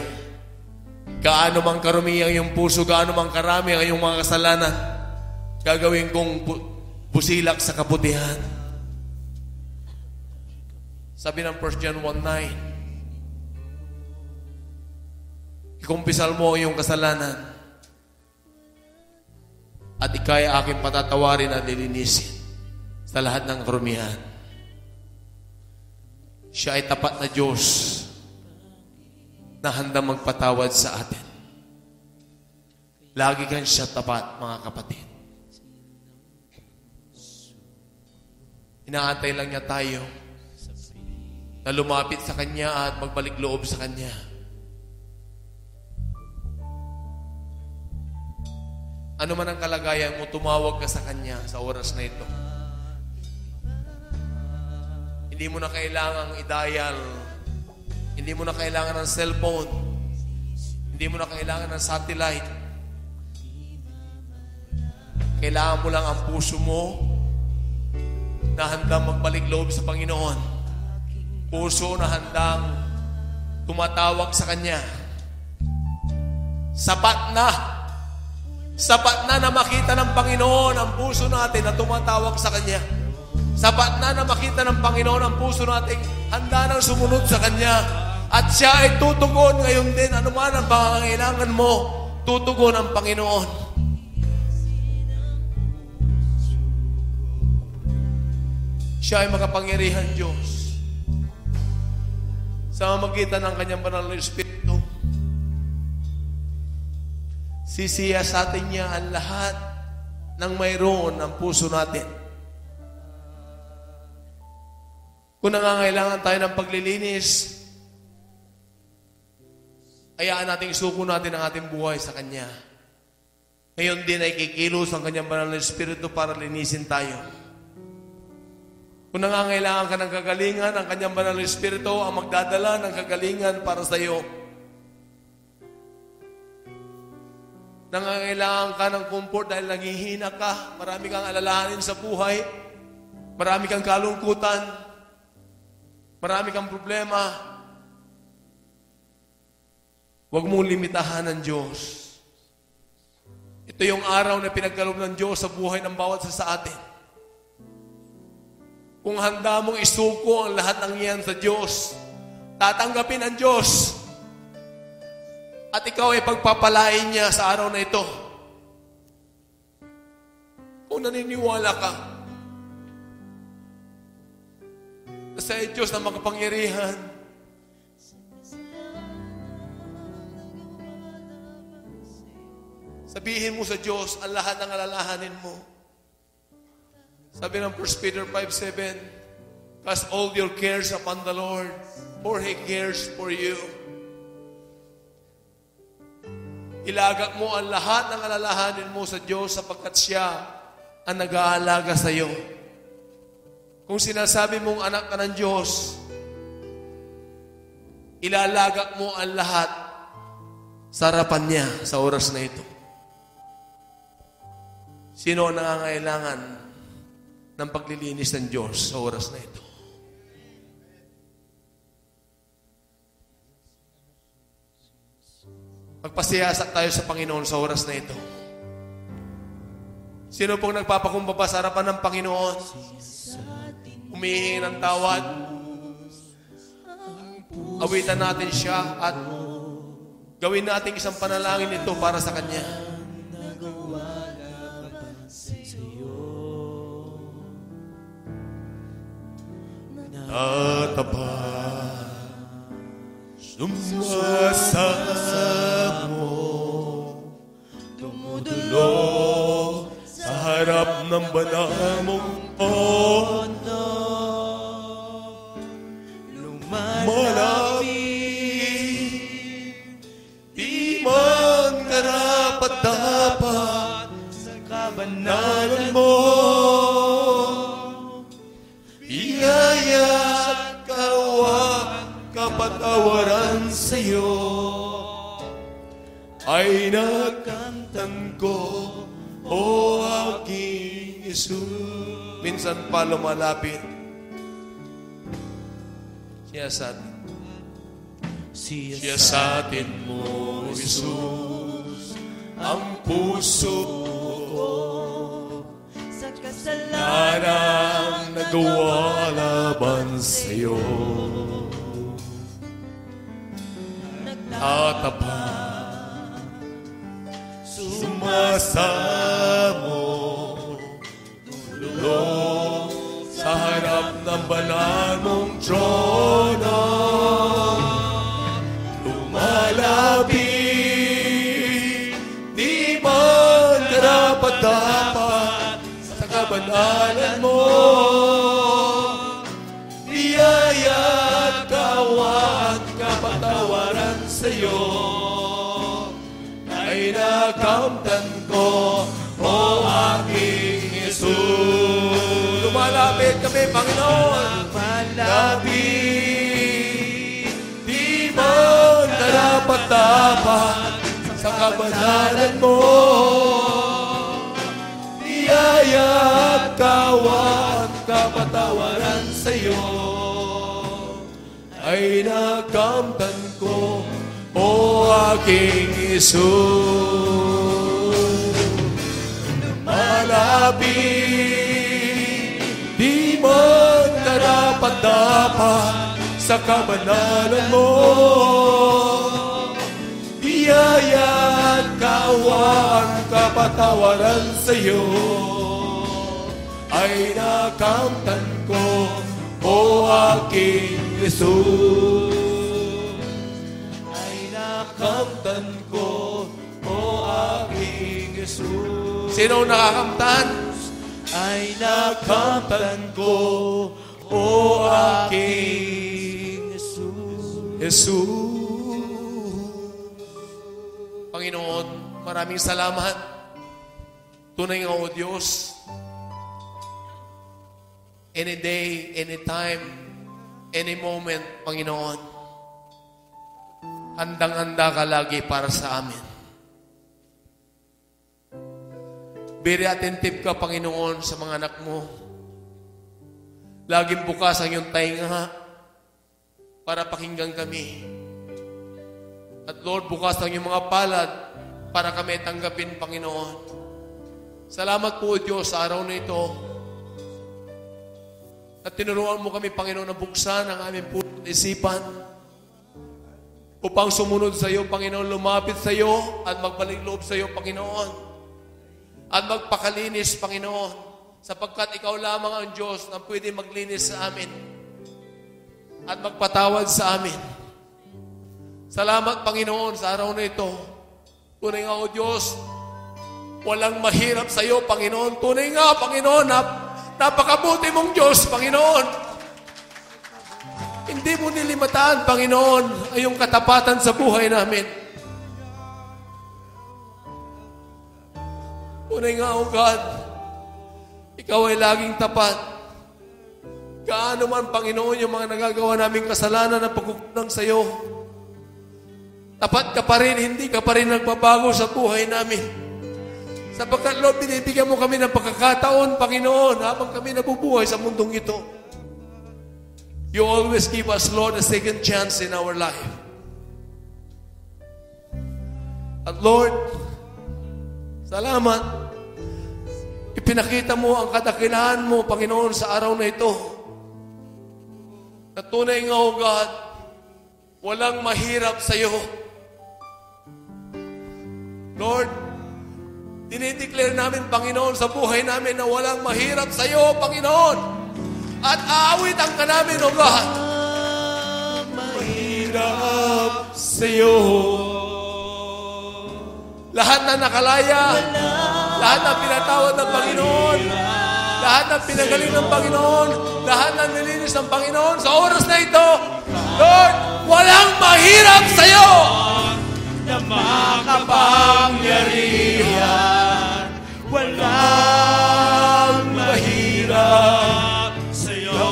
Gaano mang karumi ang iyong puso, gaano mang karami ang iyong mga kasalanan, gagawin kong busilak sa kabutihan. Sabi ng 1 John 1:9, ikumpisal mo ang iyong kasalanan at ikay aking patatawarin at lilinisin sa lahat ng karumihan. Siya ay tapat na Diyos na handang magpatawad sa atin. Lagi kang siya tapat, mga kapatid. Inaantay lang niya tayo na lumapit sa Kanya at magbalik loob sa Kanya. Ano man ang kalagayan mo, tumawag ka sa Kanya sa oras na ito. Hindi mo na kailangang i-dial. Hindi mo na kailangan ng cellphone. Hindi mo na kailangan ng satellite. Kailangan mo lang ang puso mo na handang magbalik loob sa Panginoon. Puso na handang tumatawag sa Kanya. Sapat na. Sapat na makita ng Panginoon ang puso natin na tumatawag sa Kanya. Sapat na makita ng Panginoon ang puso natin handa nang sumunod sa Kanya. At Siya ay tutugon ngayon din. Ano man ang pangangailangan mo, tutugon ang Panginoon. Siya ay makapangyarihan Diyos. Sa mamagitan ng Kanyang banal na Espiritu, sisiyasatin niya ang lahat ng mayroon ng puso natin. Kung nangangailangan tayo ng paglilinis, hayaan nating isuko natin ang ating buhay sa Kanya. Ngayon din ay kikilos ang Kanyang banal na Espiritu para linisin tayo. Kung nangangailangan ka ng kagalingan, ang Kanyang banal na Espiritu ang magdadala ng kagalingan para sa iyo. Nangangailangan ka ng comfort dahil nanghihina ka, marami kang alalahanin sa buhay, marami kang kalungkutan, marami kang problema. Huwag mong limitahan ng Diyos. Ito yung araw na pinagkaloob ng Diyos sa buhay ng bawat isa sa atin. Kung handa mong isuko ang lahat ng iyan sa Diyos, tatanggapin ang Diyos. At ikaw ay pagpapalain niya sa araw na ito. Kung naniniwala ka sa Diyos na makapangyarihan, sabihin mo sa Diyos ang lahat ng alalahanin mo. Sabi ng 1 Peter 5:7, cast all your cares upon the Lord, for He cares for you. Ilagak mo ang lahat ng alalahanin mo sa Diyos sapagkat Siya ang nag-aalaga sa iyo. Kung sinasabi mong anak ka ng Diyos, ilalagak mo ang lahat sa harapan niya sa oras na ito. Sino ang nangangailangan ng paglilinis ng Diyos sa oras na ito? Magpasiyasak tayo sa Panginoon sa oras na ito. Sino pong nagpapakumbaba sa harapan ng Panginoon? Humihingi ng tawad. Awitan natin siya at gawin natin isang panalangin ito para sa Kanya. Natapat sumasamo, dumudulog sa harap ng banal mong trono, lumalapit, di man karapat-dapat sa kabanalan mo, biyaya at kawa, kapatawaran sa'yo ay nakamtan ko, o aking Jesus. Minsan pa lumalapit siya sa atin. Siya sa atin mo, Jesus, ang puso ko sa kasalanan nagawa laban sa'yo. Nagtatapat, sumasamo, tulog sa harap ng banal mong trono, lumalapit, di man karapat-dapat sa kabanalan mo, biyaya at kawa at kapatawaran sa'yo ay nakamtan ko, o aking Jesus. Lumalapit kami, Panginoon. Lumalapit, di man karapat-dapat sa kabanalan mo, biyaya at kawan, kapatawaran sa'yo ay nakamtan ko, o aking Isus. Malapit, di magkarapat-dapat sa kabanalan mo. Biyaya at kaawaan, kapatawaran sa'yo ay nakamtan ko, o aking Isus. Ay nakamtan ko, o aking Isus. Sino nakakamtan? Ay nakamtan ko, o aking Isus. Jesus. Panginoon, maraming salamat. Tunay nga, O Diyos, any day, any time, any moment, Panginoon, handang-handa ka lagi para sa amin. Very attentive ka, Panginoon, sa mga anak mo. Laging bukas ang iyong tainga para pakinggan kami. At Lord, bukas ang iyong mga palad para kami tanggapin, Panginoon. Salamat po, Diyos, sa araw na ito. At tinuruan mo kami, Panginoon, na buksan ang aming puso at isipan upang sumunod sa iyo, Panginoon, lumapit sa iyo at magbalik loob sa iyo, Panginoon. At magpakalinis, Panginoon, sapagkat ikaw lamang ang Diyos na pwede maglinis sa amin at magpatawad sa amin. Salamat, Panginoon, sa araw na ito. Tunay nga, O Diyos, walang mahirap sa iyo, Panginoon. Tunay nga, Panginoon, napakabuti mong Diyos, Panginoon. Hindi mo nilimatahan, Panginoon, ay yung katapatan sa buhay namin. Tunay nga, O God, ikaw ay laging tapat. Gaano man, Panginoon, yung mga nagagawa naming kasalanan na pagkukulang sa iyo, tapat ka pa rin, hindi ka pa rin nagbabago sa buhay namin. Sapagkat, Lord, binibigyan mo kami ng pagkakataon, Panginoon, habang kami nabubuhay sa mundong ito. You always give us, Lord, a second chance in our life. At Lord, salamat. Ipinakita mo ang kadakilahan mo, Panginoon, sa araw na ito. Na tunay nga, O God, walang mahirap sa iyo. Lord, dinideclare namin, Panginoon, sa buhay namin na walang mahirap sa iyo, Panginoon. At aawitan ka namin, O God. Mahirap sa iyo. Lahat na nakalaya, lahat na pinatawad ng Panginoon, lahat na pinagaling ng Panginoon, lahat na nilinis ng Panginoon, sa oras na ito, Lord, walang mahirap sa iyo. Na makapangyarihan, walang mahirap sa'yo.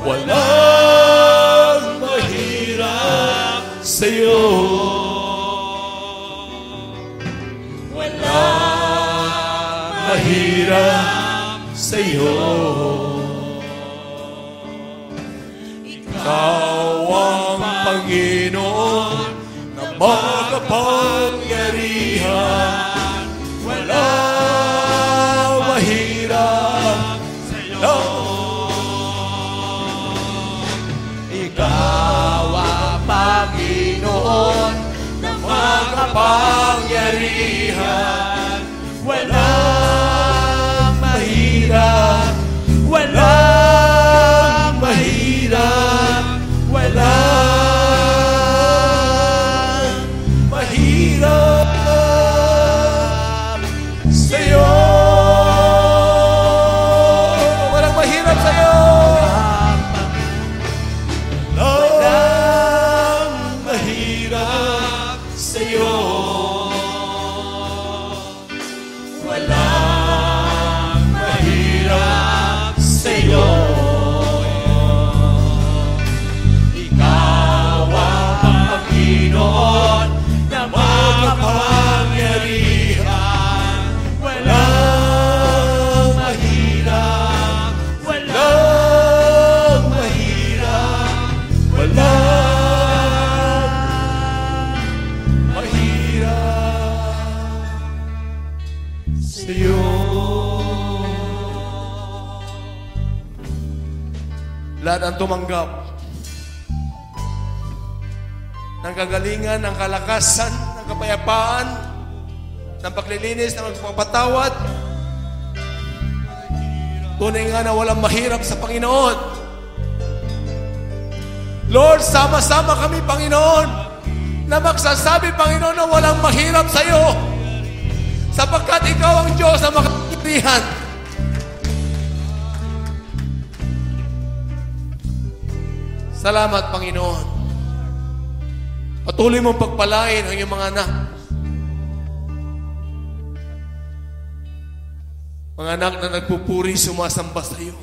Walang mahirap sa'yo. Walang mahirap sa'yo. Ikaw ang Panginoon na makapangyarihan, walang mahirap sa'yo. Ikaw ang Panginoon na makapangyarihan, walang mahirap, walang mahirap, walang mahirap sa'yo. Walang mahirap sa'yo. Walang mahirap sa'yo. Walang mahirap sa'yo. Lahat ang tumanggap ng kagalingan, ng kalakasan, ng kapayapaan, ng paglilinis, ng magpapatawad. Tunay nga na walang mahirap sa Panginoon. Lord, sama-sama kami, Panginoon, na magsasabi, Panginoon, na walang mahirap sa iyo, sapagkat ikaw ang Diyos na makapangyarihan. Salamat, Panginoon. Patuloy mong pagpalain ang iyong mga anak. Mga anak na nagpupuri, sumasamba sa iyo.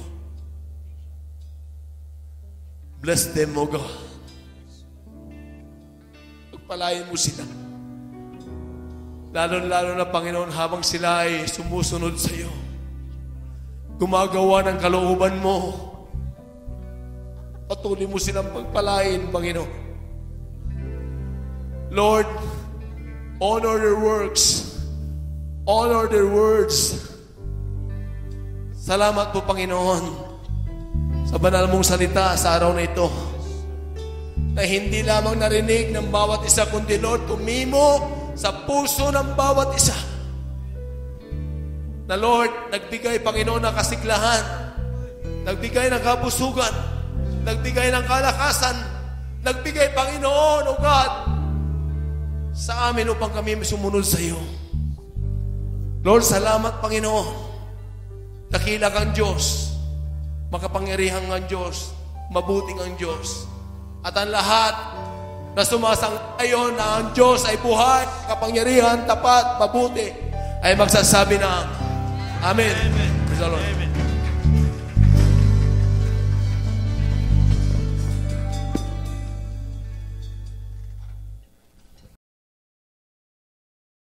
Bless them, O God. Pagpalain mo sila. Lalo-lalo na, Panginoon, habang sila ay sumusunod sa iyo, gumagawa ng kalooban mo, patuloy mo silang pagpalain, Panginoon. Lord, honor their works. Honor their words. Salamat po, Panginoon, sa banal mong salita sa araw na ito, na hindi lamang narinig ng bawat isa, kundi, Lord, tumimo sa puso ng bawat isa. Na, Lord, nagbigay, Panginoon, ng kasiglahan, nagbigay ng kabusugan, nagbigay ng kalakasan, nagbigay, Panginoon, O God, sa amin upang kami sumunod sa iyo. Lord, salamat, Panginoon. Dakila kang Diyos, makapangyarihan ang Diyos, mabuting ang Diyos. At ang lahat na sumasang-ayon na ang Diyos ay buhay, kapangyarihan, tapat, mabuti, ay magsasabi na Amen. Amen. Praise the Lord. Amen.